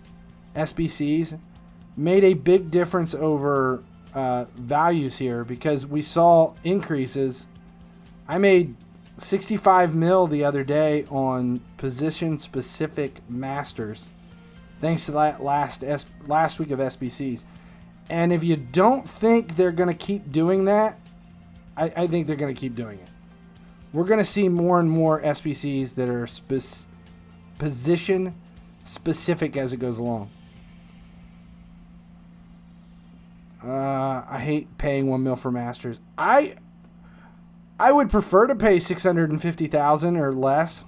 C: made a big difference over values here because we saw increases. I made 65 mil the other day on position-specific masters thanks to that last week of SBCs. And if you don't think they're going to keep doing that, I think they're going to keep doing it. We're going to see more and more SBCs that are position specific as it goes along. I hate paying 1 mil for masters. I would prefer to pay 650,000 or less.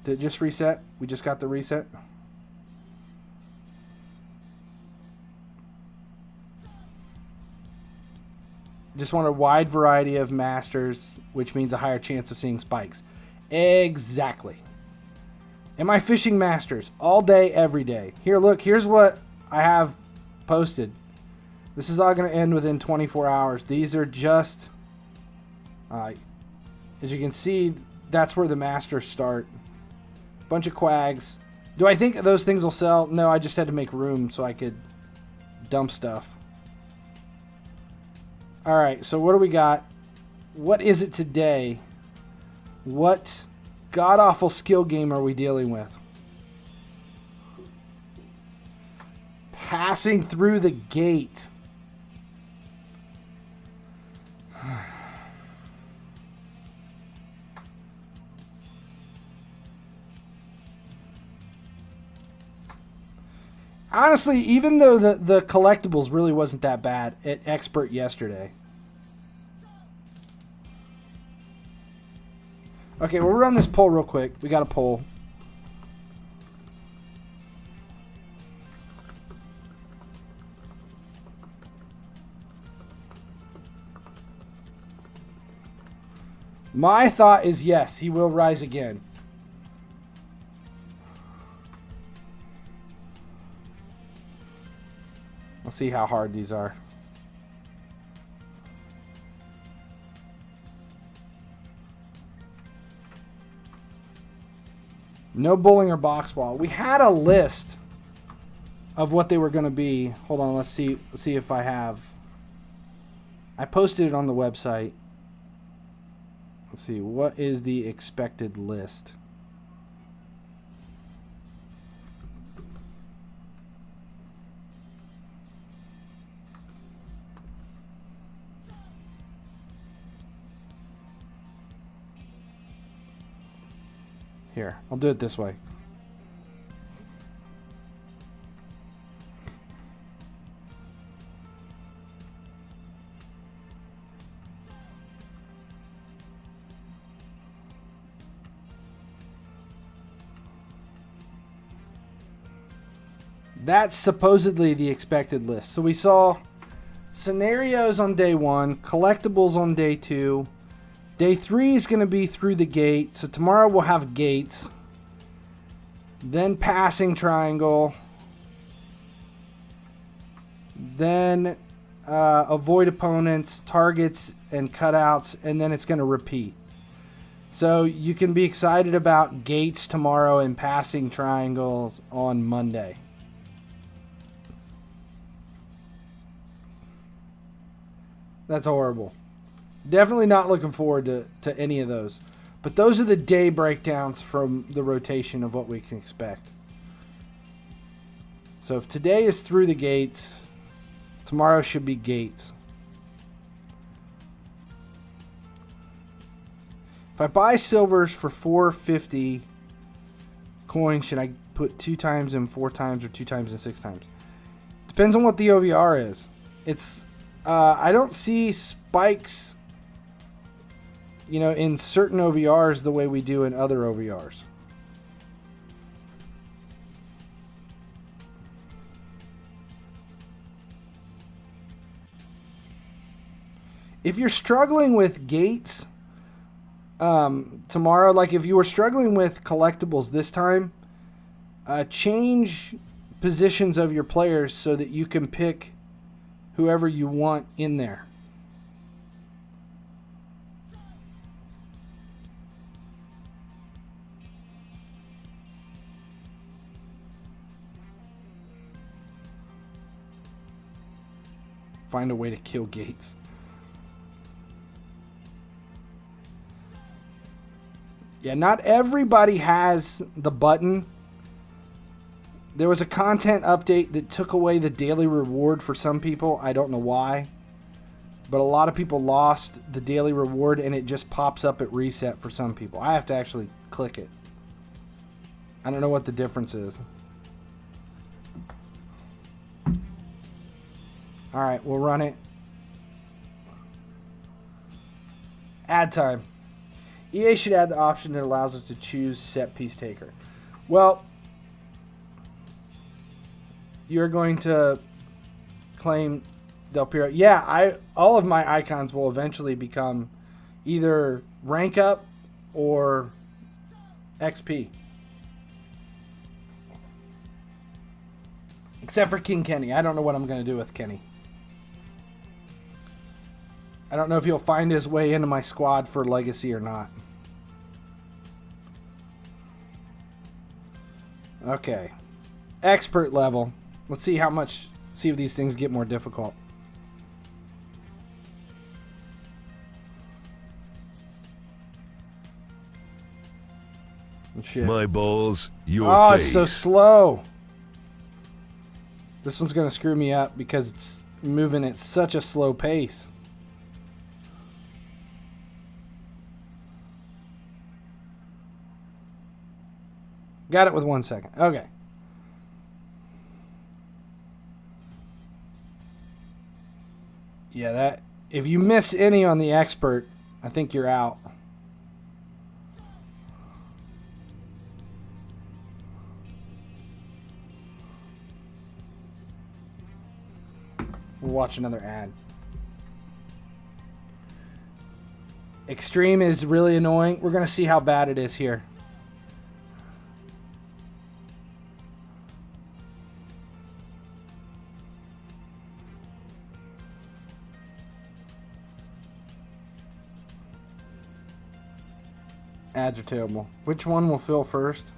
C: Did it just reset? We just got the reset. Just want a wide variety of masters, which means a higher chance of seeing spikes. Exactly. Am I fishing masters all day, every day? Here, look, here's what I have posted. This is all going to end within 24 hours. These are just, as you can see, that's where the masters start. Bunch of quags. Do I think those things will sell? No, I just had to make room so I could dump stuff. All right, so what do we got? What is it today? What god-awful skill game are we dealing with? Passing through the gate. Honestly, even though the collectibles really wasn't that bad at Expert yesterday. Okay, we'll run this poll real quick. We got a poll. My thought is yes, he will rise again. Let's see how hard these are. No bowling or box ball. We had a list of what they were going to be. Hold on, let's see if I have. I posted it on the website. Let's see, what is the expected list? Here, I'll do it this way. That's supposedly the expected list. So we saw scenarios on day 1, collectibles on day 2. Day 3 is going to be through the gate. So tomorrow we'll have gates. Then passing triangle. then avoid opponents, targets, and cutouts, and then it's going to repeat. So you can be excited about gates tomorrow and passing triangles on Monday. That's horrible. Definitely not looking forward to any of those. But those are the day breakdowns from the rotation of what we can expect. So if today is through the gates, tomorrow should be gates. If I buy silvers for 450 coins, should I put 2 times and 4 times or 2 times and 6 times? Depends on what the OVR is. It's I don't see spikes, you know, in certain OVRs the way we do in other OVRs. If you're struggling with gates tomorrow, like if you were struggling with collectibles this time, change positions of your players so that you can pick whoever you want in there. Find a way to kill gates. Yeah, not everybody has the button. There was a content update that took away the daily reward for some people. I don't know why. But a lot of people lost the daily reward and it just pops up at reset for some people. I have to actually click it. I don't know what the difference is. Alright, we'll run it. Ad time. EA should add the option that allows us to choose set piece taker. Well, you're going to claim Del Piero. Yeah, all of my icons will eventually become either rank up or XP. Except for King Kenny. I don't know what I'm going to do with Kenny. I don't know if he'll find his way into my squad for Legacy or not. Okay. Expert level. Let's see how much, see if these things get more difficult. Shit.
E: My balls, your
C: oh,
E: face.
C: It's so slow. This one's going to screw me up because it's moving at such a slow pace. Got it with 1 second. Okay. Yeah, that if you miss any on the expert, I think you're out. We'll watch another ad. Extreme is really annoying. We're going to see how bad it is here. Ads are terrible. Which one will fill first?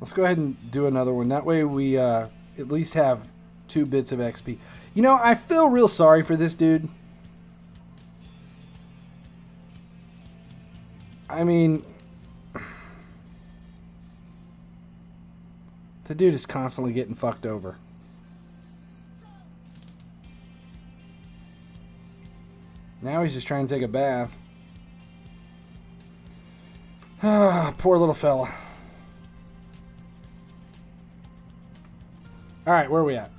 C: Let's go ahead and do another one. That way we at least have 2 bits of XP. You know, I feel real sorry for this dude. I mean, the dude is constantly getting fucked over. Now he's just trying to take a bath. Ah, poor little fella. Alright, where are we at?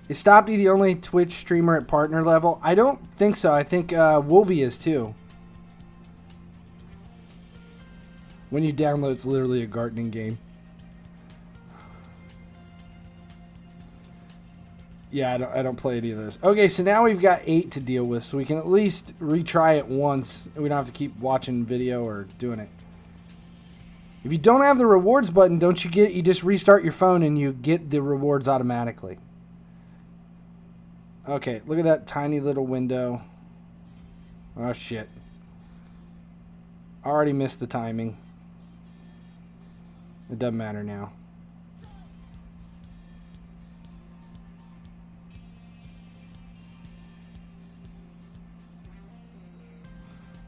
C: Is Stopdy the only Twitch streamer at partner level? I don't think so. I think Wolvie is too. When you download, it's literally a gardening game. Yeah, I don't play any of those. Okay, so now we've got 8 to deal with, so we can at least retry it once. We don't have to keep watching video or doing it. If you don't have the rewards button, you just restart your phone and you get the rewards automatically. Okay, look at that tiny little window. Oh, shit. Already missed the timing. It doesn't matter now.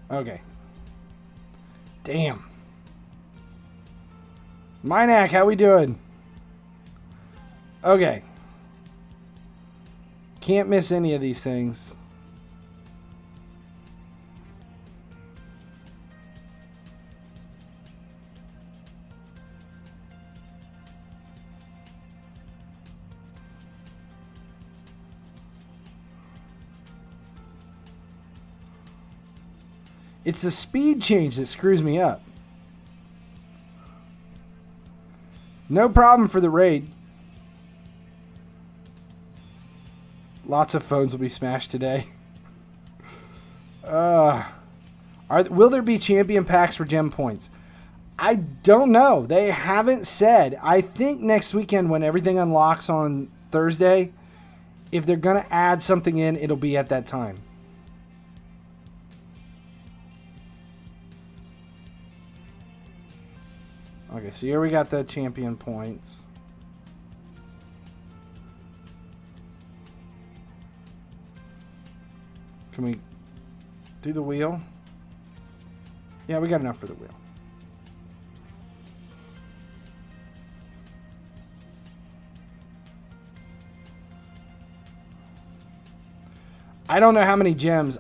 C: Okay. Damn. Minac, how we doing? Okay. Can't miss any of these things. It's the speed change that screws me up. No problem for the raid. Lots of phones will be smashed today. Will there be champion packs for gem points? I don't know. They haven't said. I think next weekend when everything unlocks on Thursday, if they're going to add something in, it'll be at that time. Okay, so here we got the champion points. Can we do the wheel? Yeah, we got enough for the wheel. I don't know how many gems.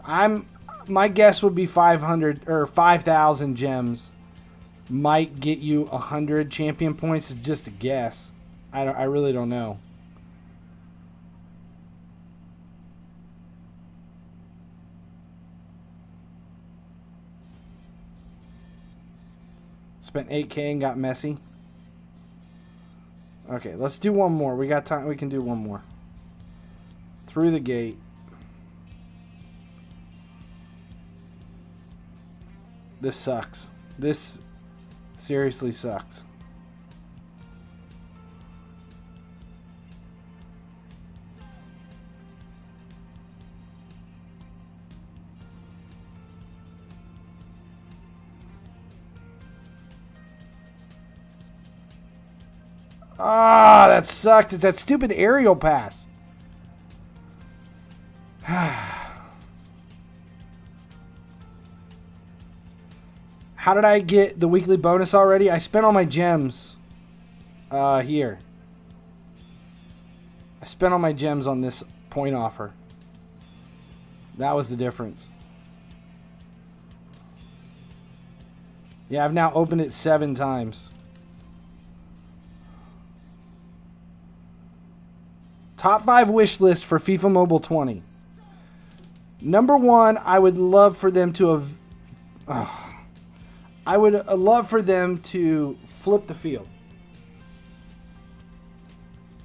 C: My guess would be 500 or 5,000 gems. Might get you 100 champion points. It's just a guess. I really don't know. Spent 8K and got Messi. Okay, let's do one more. We got time. We can do one more. Through the gate. This sucks. This seriously sucks. Ah, that sucked. It's that stupid aerial pass. How did I get the weekly bonus already? I spent all my gems here. I spent all my gems on this point offer. That was the difference. Yeah, I've now opened it 7 times. Top 5 wish list for FIFA Mobile 20. Number 1, I would love for them to have... I would love for them to flip the field.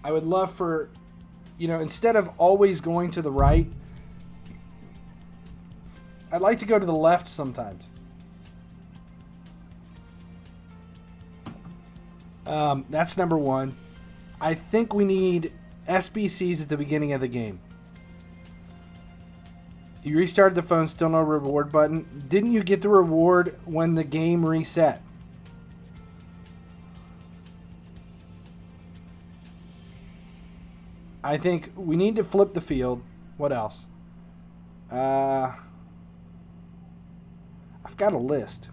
C: I would love for, instead of always going to the right, I'd like to go to the left sometimes. That's number 1. I think we need SBCs at the beginning of the game. You restarted the phone, still no reward button. Didn't you get the reward when the game reset? I think we need to flip the field. What else? I've got a list.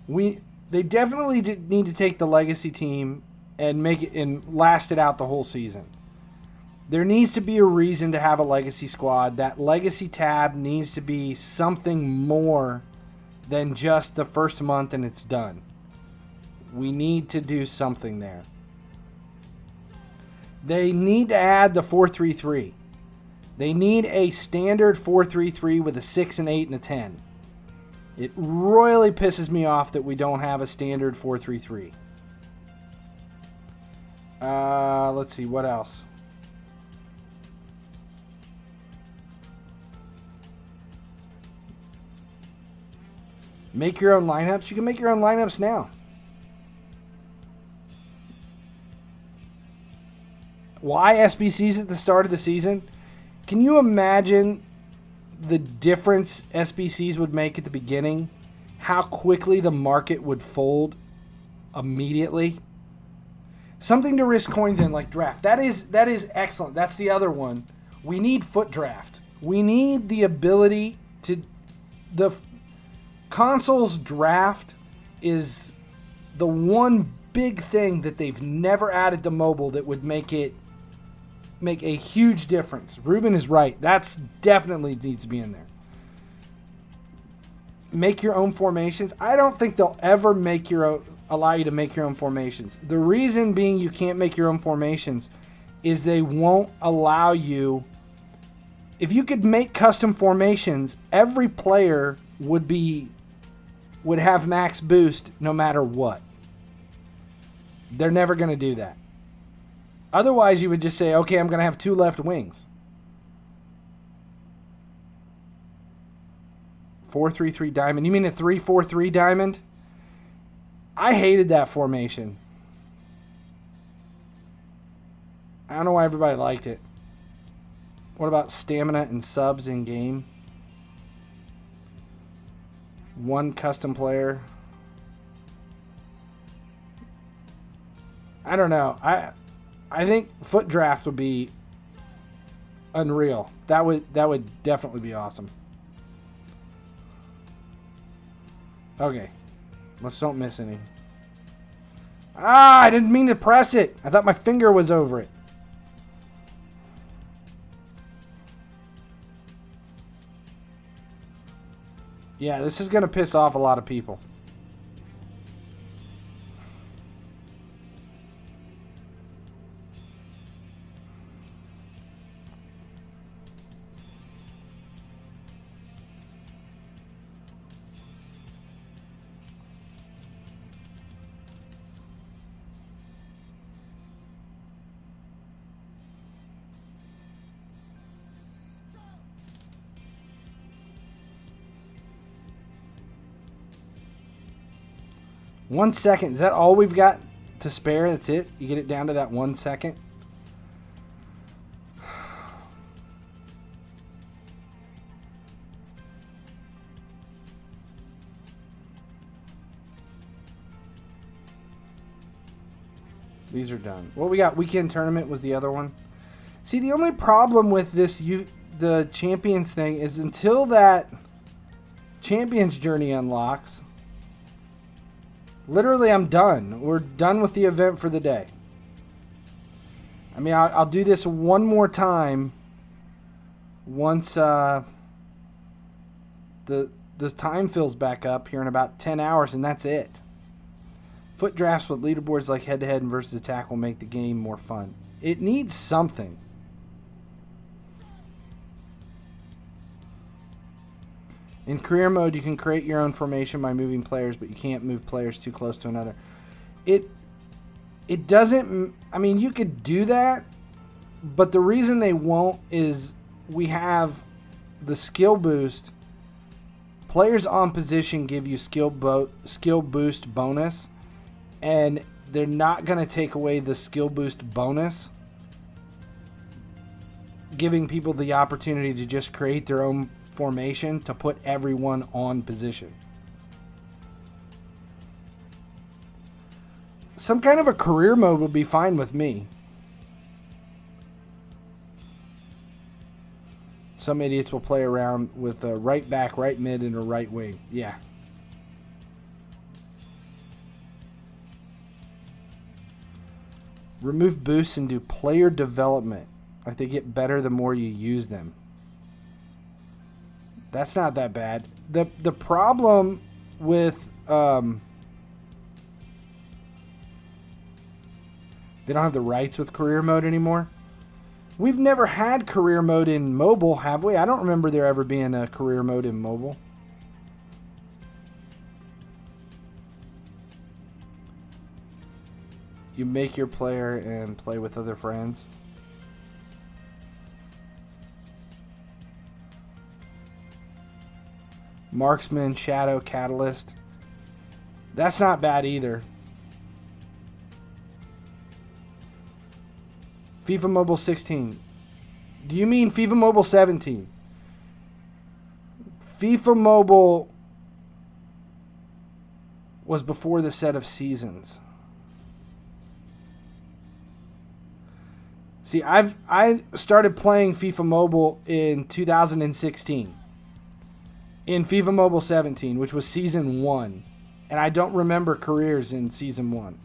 C: They definitely need to take the legacy team and make it and last it out the whole season. There needs to be a reason to have a legacy squad. That legacy tab needs to be something more than just the first month and it's done. We need to do something there. They need to add the 4-3-3. They need a standard 4-3-3 with a 6, an 8, and a 10. It royally pisses me off that we don't have a standard 4-3-3. Let's see, what else? Make your own lineups. You can make your own lineups now. Why SBCs at the start of the season? Can you imagine the difference SBCs would make at the beginning? How quickly the market would fold immediately? Something to risk coins in, like draft. That is excellent. That's the other one. We need foot draft. We need the ability to... The console's draft is the one big thing that they've never added to mobile that would make a huge difference. Ruben is right. That's definitely needs to be in there. Make your own formations. I don't think they'll ever allow you to make your own formations. The reason being you can't make your own formations is they won't allow you. If you could make custom formations, every player would have max boost no matter what. They're never going to do that. Otherwise, you would just say, okay, I'm going to have 2 left wings. 4-3-3 diamond. You mean a 3-4-3 diamond? I hated that formation. I don't know why everybody liked it. What about stamina and subs in game? 1 custom player. I don't know. I think foot draft would be unreal. That would definitely be awesome. Okay. Let's don't miss any. I didn't mean to press it. I thought my finger was over it. Yeah, this is going to piss off a lot of people. One second. Is that all we've got to spare? That's it? You get it down to that 1 second? These are done. What we got? Weekend tournament was the other one. See, the only problem with this, the Champions thing, is until that Champions journey unlocks, literally I'm done. We're done with the event for the day. I mean, I'll do this one more time once the time fills back up here in about 10 hours, and that's it. Foot drafts with leaderboards like head-to-head and versus attack will make the game more fun. It needs something. In career mode, you can create your own formation by moving players, but you can't move players too close to another. It doesn't... I mean, you could do that, but the reason they won't is we have the skill boost. Players on position give you skill boost bonus, and they're not going to take away the skill boost bonus, giving people the opportunity to just create their own formation to put everyone on position. Some kind of a career mode would be fine with me. Some idiots will play around with a right back, right mid, and a right wing. Yeah. Remove boosts and do player development. Like they get better the more you use them. That's not that bad. The problem with they don't have the rights with career mode anymore. We've never had career mode in mobile, have we? I don't remember there ever being a career mode in mobile. You make your player and play with other friends. Marksman, Shadow, Catalyst. That's not bad either. FIFA Mobile 16. Do you mean FIFA Mobile 17? FIFA Mobile was before the set of seasons. See, I started playing FIFA Mobile in 2016. In FIFA Mobile 17, which was Season 1. And I don't remember careers in Season 1.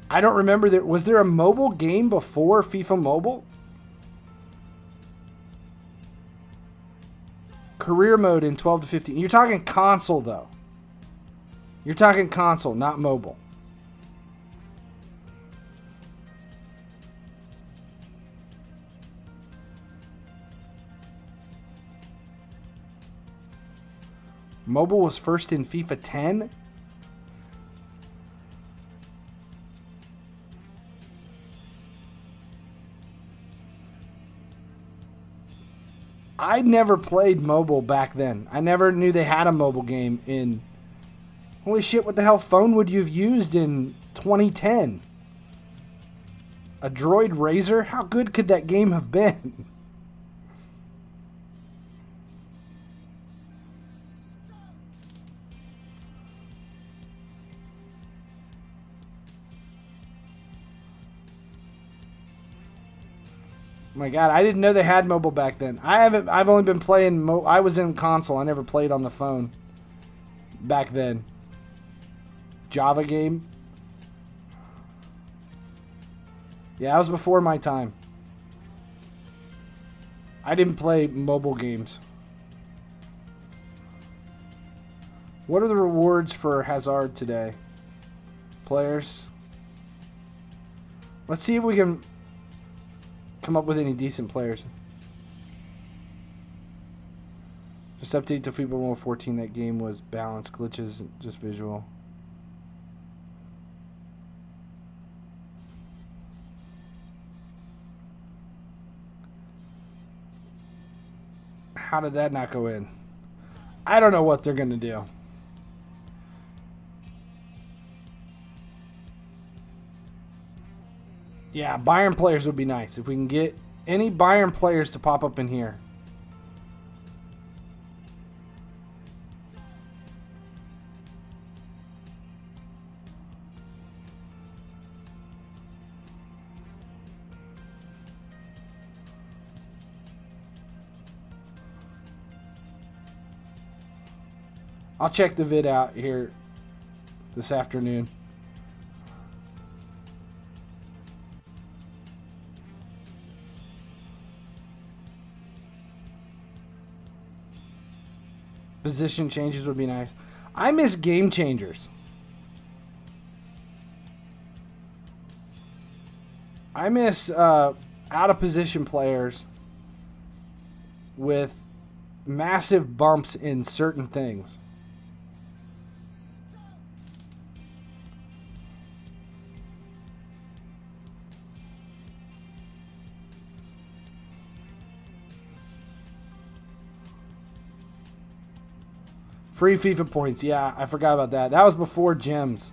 C: I don't remember there. Was there a mobile game before FIFA Mobile? Career mode in 12 to 15. You're talking console, though. You're talking console, not mobile. Mobile was first in FIFA 10? I never played mobile back then. I never knew they had a mobile game in... Holy shit, what the hell phone would you have used in 2010? A Droid Razor? How good could that game have been? My God, I didn't know they had mobile back then. I've only been playing. I was in console. I never played on the phone back then. Java game. Yeah, that was before my time. I didn't play mobile games. What are the rewards for Hazard today? Players. Let's see if we can come up with any decent players. Just update to FIFA Mobile 14. That game was balanced, glitches, just visual. How did that not go in? I don't know what they're going to do. Yeah, Bayern players would be nice. If we can get any Bayern players to pop up in here. I'll check the vid out here this afternoon. Position changes would be nice. I miss game changers. I miss out of position players with massive bumps in certain things. Free FIFA points. Yeah, I forgot about that. That was before gems.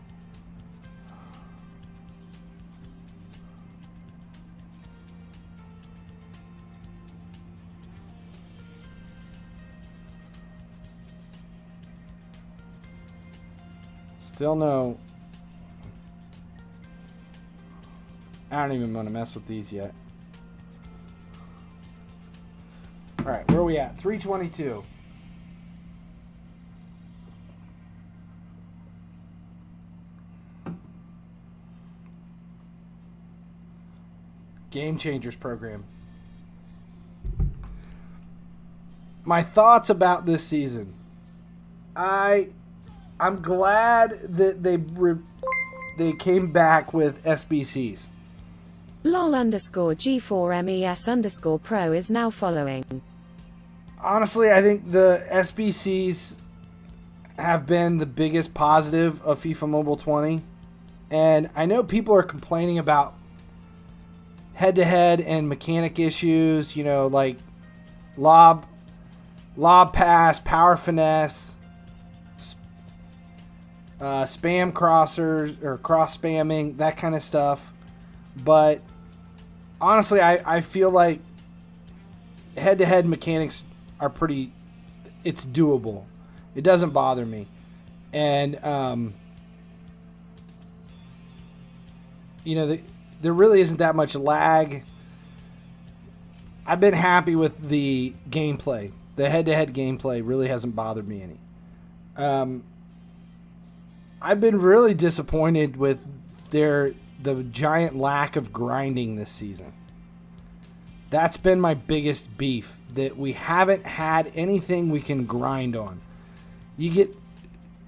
C: Still no. I don't even want to mess with these yet. Alright, where are we at? 322. Game Changers program. My thoughts about this season. I'm glad that they came back with SBCs.
A: LOL underscore G4MES underscore Pro is now following.
C: Honestly, I think the SBCs have been the biggest positive of FIFA Mobile 20. And I know people are complaining about head-to-head and mechanic issues, you know, like lob pass, power finesse, spam crossers or cross spamming, that kind of stuff. But honestly, I feel like head-to-head mechanics are pretty, it's doable. It doesn't bother me. And, you know, there really isn't that much lag. I've been happy with the gameplay. The head-to-head gameplay really hasn't bothered me any. I've been really disappointed with the giant lack of grinding this season. That's been my biggest beef, that we haven't had anything we can grind on. You get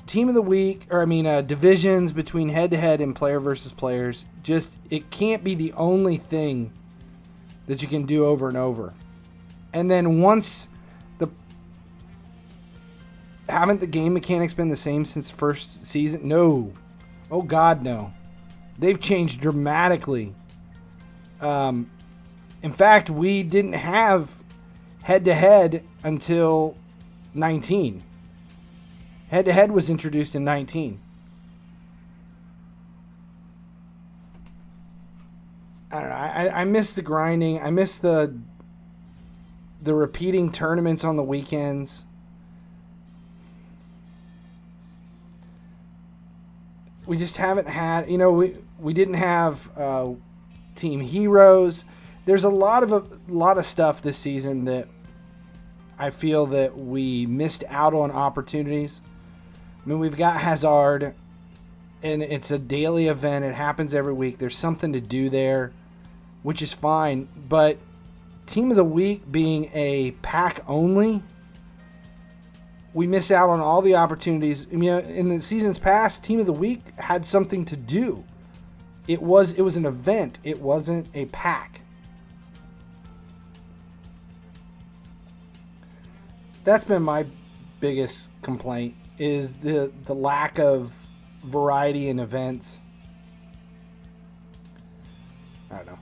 C: team of the week, or divisions between head-to-head and player versus players. Just, it can't be the only thing that you can do over and over. And then haven't the game mechanics been the same since the first season? No. Oh God, no. They've changed dramatically. In fact, we didn't have head-to-head until 19. Head-to-head was introduced in 19. I don't know. I miss the grinding. I miss the repeating tournaments on the weekends. We just haven't had, we didn't have team heroes. There's a lot of stuff this season that I feel that we missed out on opportunities. I mean, we've got Hazard, and it's a daily event. It happens every week. There's something to do there, which is fine. But team of the week being a pack only, we miss out on all the opportunities. I mean, in the seasons past, team of the week had something to do. It was an event. It wasn't a pack. That's been my biggest complaint, is the lack of variety in events. I don't know.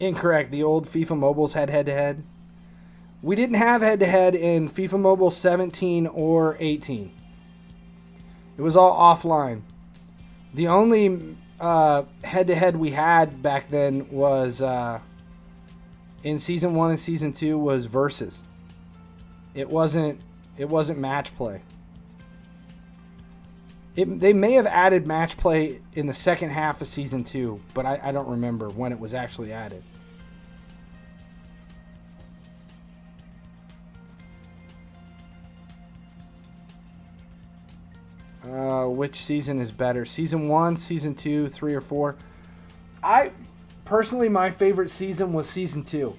C: Incorrect. The old FIFA Mobiles had head-to-head. We didn't have head-to-head in FIFA Mobile 17 or 18. It was all offline. The only head-to-head we had back then was in Season 1 and Season 2 was Versus. It wasn't match play. They may have added match play in the second half of Season 2, but I don't remember when it was actually added. Which season is better? Season 1, Season 2, 3, or 4? Personally, my favorite season was Season 2.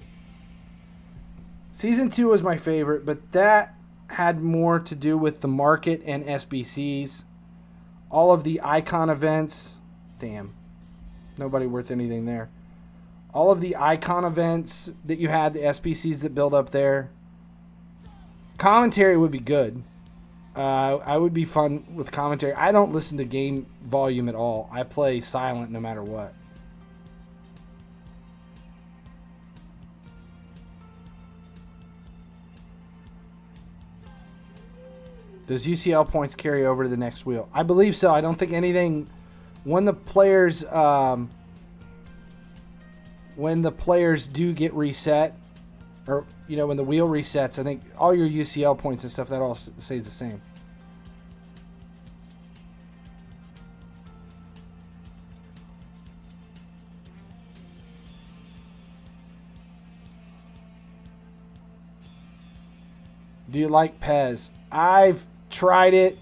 C: Season 2 was my favorite, but that had more to do with the market and SBCs. All of the icon events. Damn. Nobody worth anything there. All of the icon events that you had, the SBCs that build up there. Commentary would be good. I would be fun with commentary. I don't listen to game volume at all. I play silent no matter what. Does UCL points carry over to the next wheel? I believe so. I don't think anything. When the players do get reset, or when the wheel resets, I think all your UCL points and stuff, that all stays the same. Do you like Pez? I've tried it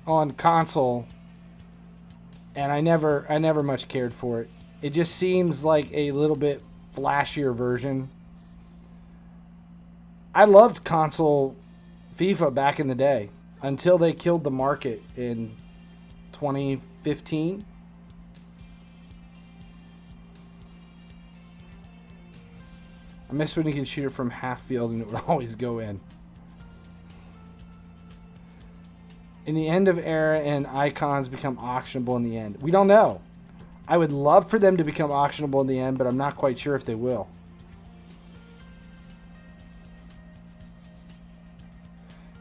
C: on console, and I never much cared for it. It just seems like a little bit flashier version. I loved console FIFA back in the day until they killed the market in 2015. I miss when you could shoot it from half field and it would always go in. In the end of era and icons become auctionable in the end. We don't know. I would love for them to become auctionable in the end, but I'm not quite sure if they will.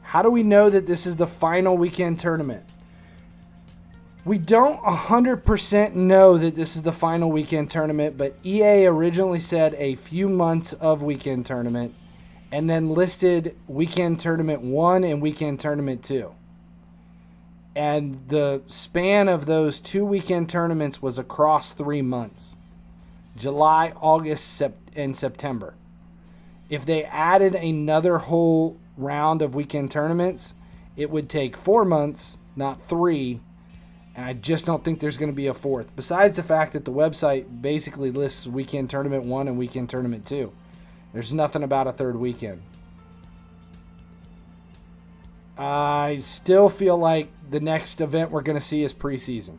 C: How do we know that this is the final weekend tournament? We don't 100% know that this is the final weekend tournament, but EA originally said a few months of weekend tournament and then listed weekend tournament 1 and weekend tournament 2. And the span of those 2 weekend tournaments was across 3 months. July, August, and September. If they added another whole round of weekend tournaments, it would take 4 months, not 3. And I just don't think there's going to be a 4th. Besides the fact that the website basically lists weekend tournament 1 and weekend tournament 2. There's nothing about a 3rd weekend. I still feel like the next event we're going to see is preseason.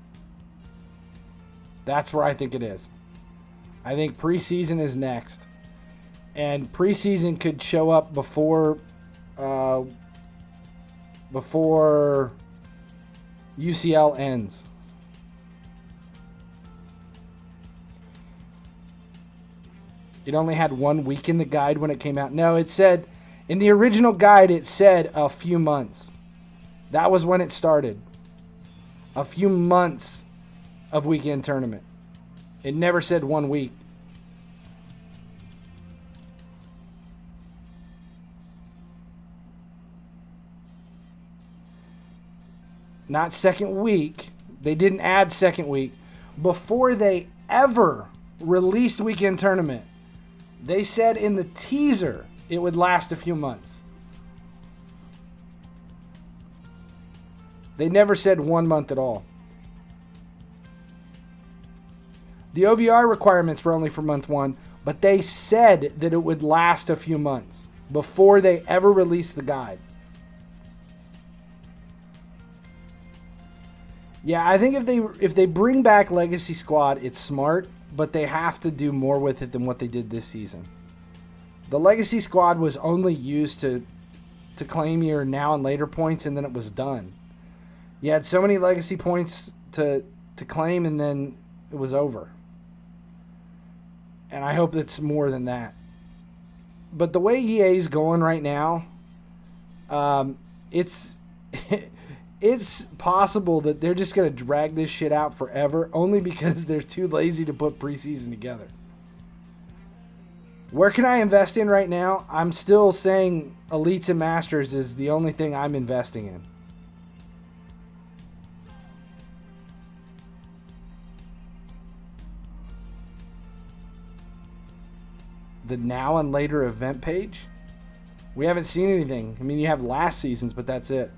C: That's where I think it is. I think preseason is next. And preseason could show up before UCL ends. It only had 1 week in the guide when it came out. No, it said, in the original guide, it said a few months. That was when it started. A few months of weekend tournament. It never said 1 week. Not second week. They didn't add second week. Before they ever released weekend tournament, they said in the teaser it would last a few months. They never said 1 month at all. The OVR requirements were only for month 1, but they said that it would last a few months before they ever released the guide. Yeah, I think if they bring back Legacy Squad, it's smart, but they have to do more with it than what they did this season. The Legacy Squad was only used to claim your now and later points, and then it was done. You had so many legacy points to claim, and then it was over. And I hope it's more than that. But the way EA's going right now, it's it's possible that they're just going to drag this shit out forever, only because they're too lazy to put preseason together. Where can I invest in right now? I'm still saying Elites and Masters is the only thing I'm investing in. The now and later event page? We haven't seen anything. I mean, you have last season's, but that's it.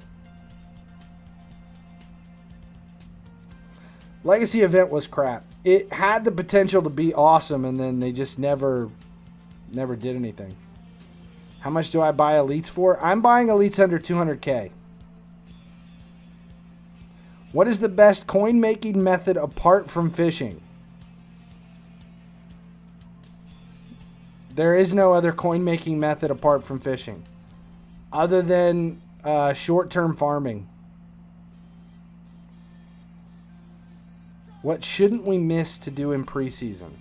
C: Legacy event was crap. It had the potential to be awesome, and then they just never did anything. How much do I buy Elites for? I'm buying Elites under 200K. What is the best coin making method apart from fishing? There is no other coin making method apart from fishing, other than short-term farming. What shouldn't we miss to do in preseason?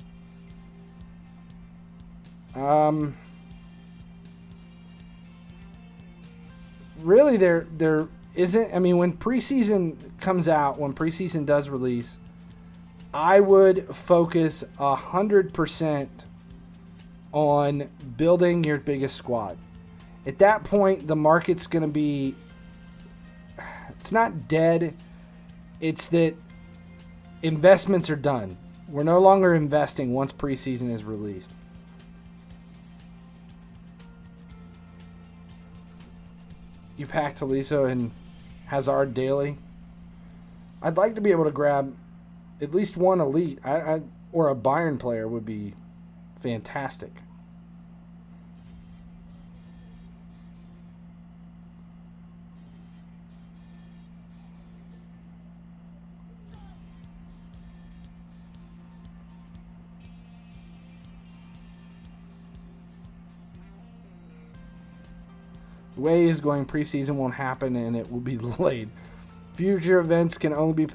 C: Really, there isn't. I mean, when preseason comes out, when preseason does release, I would focus 100% on building your biggest squad. At that point, the market's going to be, it's not dead. It's that investments are done. We're no longer investing once preseason is released. You pack Taliso and Hazard daily. I'd like to be able to grab at least one elite. Or a Bayern player would be fantastic. The way it is going, preseason won't happen and it will be delayed. Future events can only be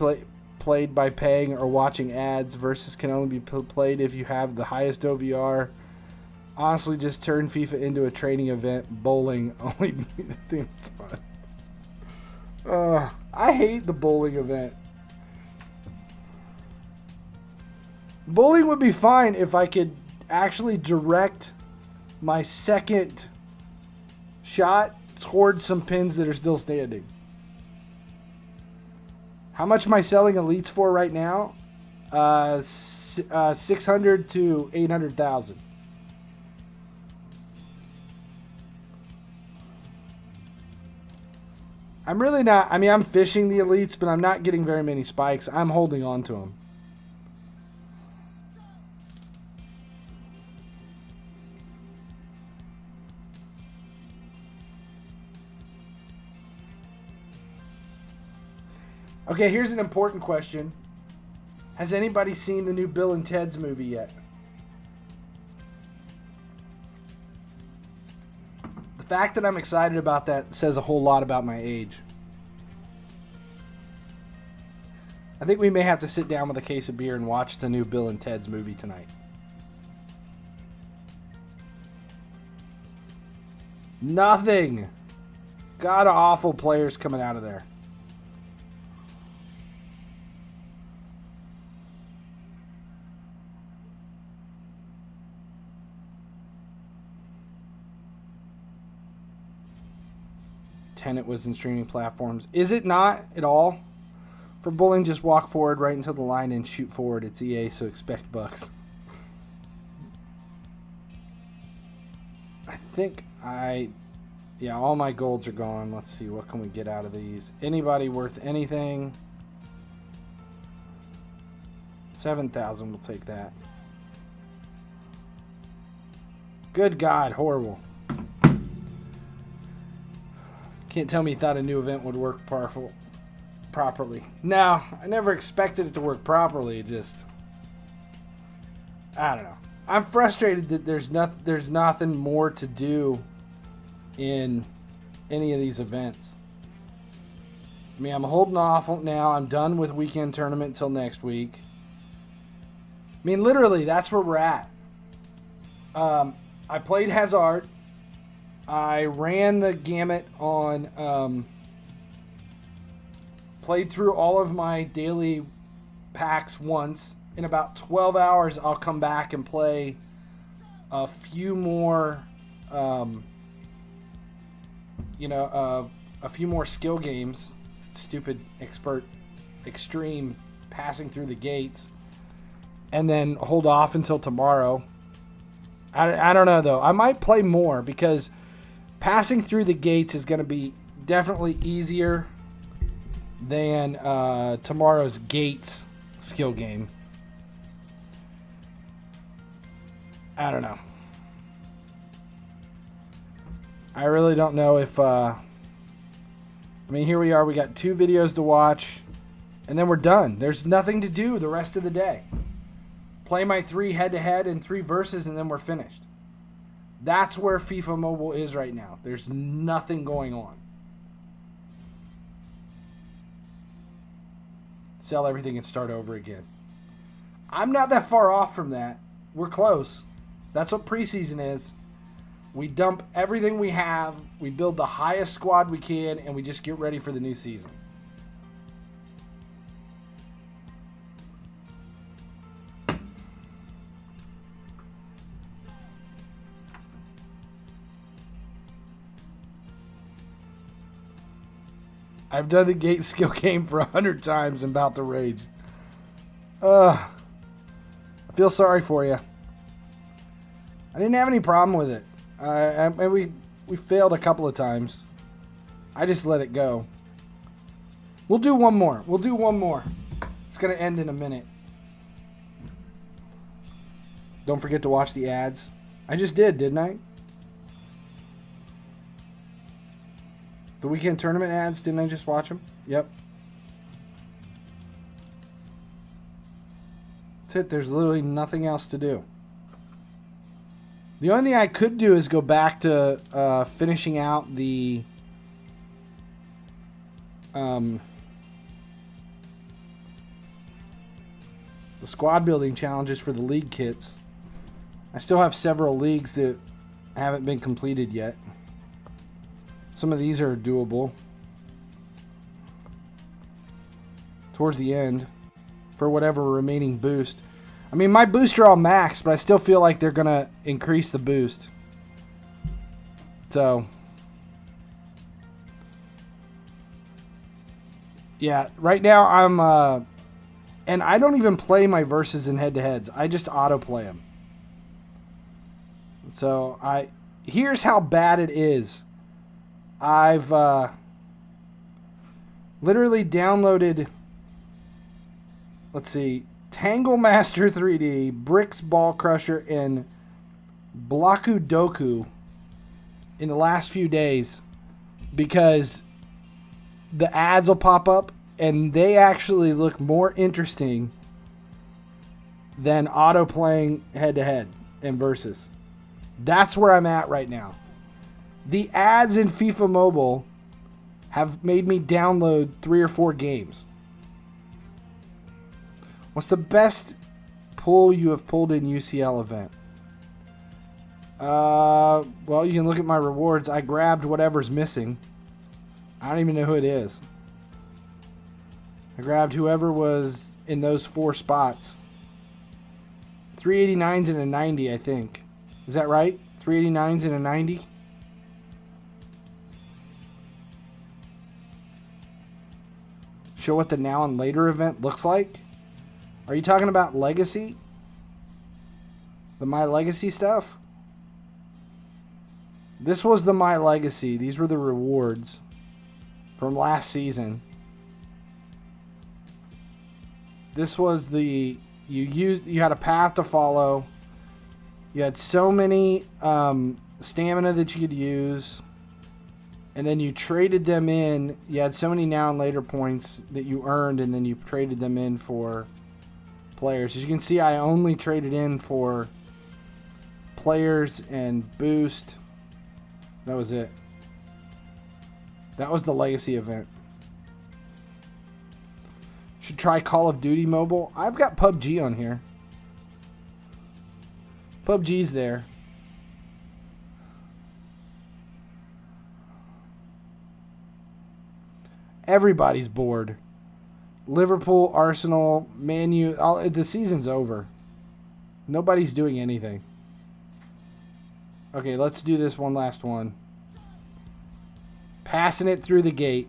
C: played by paying or watching ads. Versus can only be played if you have the highest OVR. Honestly, just turn FIFA into a training event. Bowling only be the thing that's fun. I hate the bowling event. Bowling would be fine if I could actually direct my second shot towards some pins that are still standing. How much am I selling elites for right now? 600 to 800,000. I'm really not. I mean, I'm fishing the elites, but I'm not getting very many spikes. I'm holding on to them. Okay, here's an important question. Has anybody seen the new Bill and Ted's movie yet? The fact that I'm excited about that says a whole lot about my age. I think we may have to sit down with a case of beer and watch the new Bill and Ted's movie tonight. Nothing. God awful players coming out of there. Tenet was in streaming platforms. Is it not at all? For bowling, just walk forward right into the line and shoot forward. It's EA, so expect bucks. I think yeah, all my golds are gone. Let's see, what can we get out of these? Anybody worth anything? 7,000, we'll take that. Good God, horrible. Can't tell me you thought a new event would work properly. No, I never expected it to work properly. Just, I don't know. I'm frustrated that there's nothing more to do in any of these events. I mean, I'm holding off now. I'm done with weekend tournament until next week. I mean, literally, that's where we're at. I played Hazard. I ran the gamut on, played through all of my daily packs once. In about 12 hours, I'll come back and play a few more, a few more skill games. Stupid extreme passing through the gates. And then hold off until tomorrow. I don't know, though. I might play more because passing through the gates is going to be definitely easier than tomorrow's gates skill game. I don't know. I really don't know if... I mean, here we are. We got 2 videos to watch, and then we're done. There's nothing to do the rest of the day. Play my 3 head-to-head and 3 versus, and then we're finished. That's where FIFA Mobile is right now. There's nothing going on. Sell everything and start over again. I'm not that far off from that. We're close. That's what preseason is. We dump everything we have, we build the highest squad we can, and we just get ready for the new season. I've done the gate skill game for 100 times and about to rage. I feel sorry for you. I didn't have any problem with it. We failed a couple of times. I just let it go. We'll do one more. It's going to end in a minute. Don't forget to watch the ads. I just did, didn't I? The weekend tournament ads, didn't I just watch them? Yep. That's it. There's literally nothing else to do. The only thing I could do is go back to finishing out the squad building challenges for the league kits. I still have several leagues that haven't been completed yet. Some of these are doable towards the end for whatever remaining boost. I mean, my boosts are all maxed, but I still feel like they're going to increase the boost. So, yeah, right now I'm, and I don't even play my verses in head-to-heads. I just auto-play them. So, here's how bad it is. I've literally downloaded, let's see, Tangle Master 3D, Bricks Ball Crusher, and Bloku Doku in the last few days because the ads will pop up and they actually look more interesting than auto-playing head-to-head and versus. That's where I'm at right now. The ads in FIFA Mobile have made me download 3 or 4 games. What's the best pull you have pulled in UCL event? Well, you can look at my rewards. I grabbed whatever's missing. I don't even know who it is. I grabbed whoever was in those 4 spots. 389s and a 90, I think. Is that right? 389s and a 90? Show what the now and later event looks like? Are you talking about Legacy? The My Legacy stuff? This was the My Legacy. These were the rewards from last season. This was the... You had a path to follow. You had so many stamina that you could use. And then you traded them in. You had so many now and later points that you earned, and then you traded them in for players. As you can see, I only traded in for players and boost. That was it. That was the Legacy event. Should try Call of Duty Mobile. I've got PUBG on here. PUBG's there. Everybody's bored. Liverpool, Arsenal, Man U. The season's over. Nobody's doing anything. Okay, let's do this one last one. Passing it through the gate.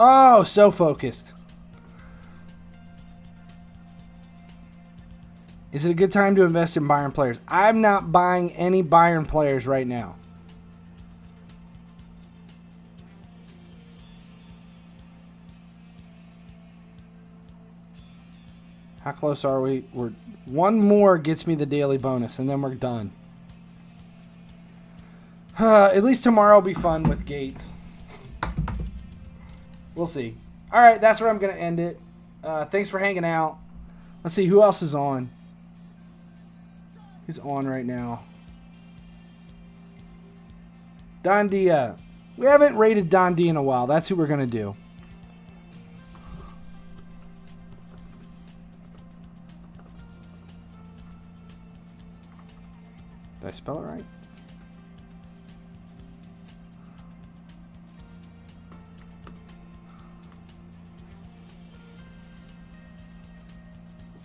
C: Oh, so focused. Is it a good time to invest in Bayern players? I'm not buying any Bayern players right now. How close are we? We're one more gets me the daily bonus, and then we're done. At least tomorrow will be fun with Gates. We'll see. All right, that's where I'm going to end it. Thanks for hanging out. Let's see, who else is on? Who's on right now? Don Dia. We haven't rated Don D in a while. That's who we're going to do. Did I spell it right?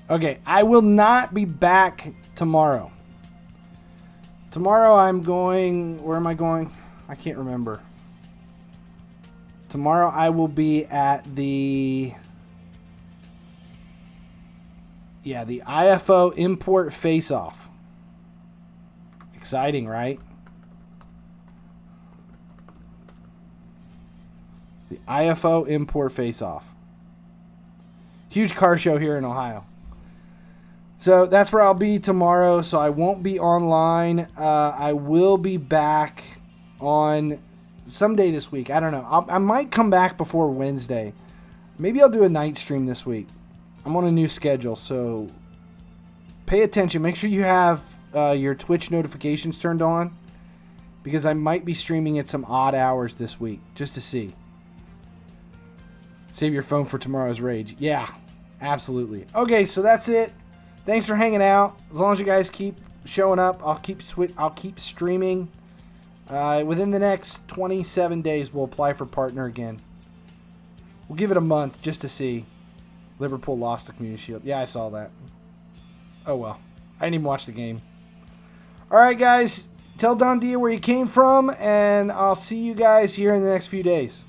C: Okay, I will not be back tomorrow. Tomorrow I'm going... Where am I going? I can't remember. Tomorrow I will be at the... Yeah, the IFO Import Face-Off. Exciting, right? The IFO Import Face-Off. Huge car show here in Ohio. So that's where I'll be tomorrow. So I won't be online. I will be back on someday this week. I don't know. I might come back before Wednesday. Maybe I'll do a night stream this week. I'm on a new schedule, so pay attention. Make sure you have your Twitch notifications turned on, because I might be streaming at some odd hours this week, just to see. Save your phone for tomorrow's rage. Yeah, absolutely. Okay, so that's it. Thanks for hanging out. As long as you guys keep showing up, I'll keep streaming. Within the next 27 days, we'll apply for partner again. We'll give it a month just to see. Liverpool lost the Community Shield. Yeah, I saw that. Oh well. I didn't even watch the game. Alright guys, tell Don Dia where you came from, and I'll see you guys here in the next few days.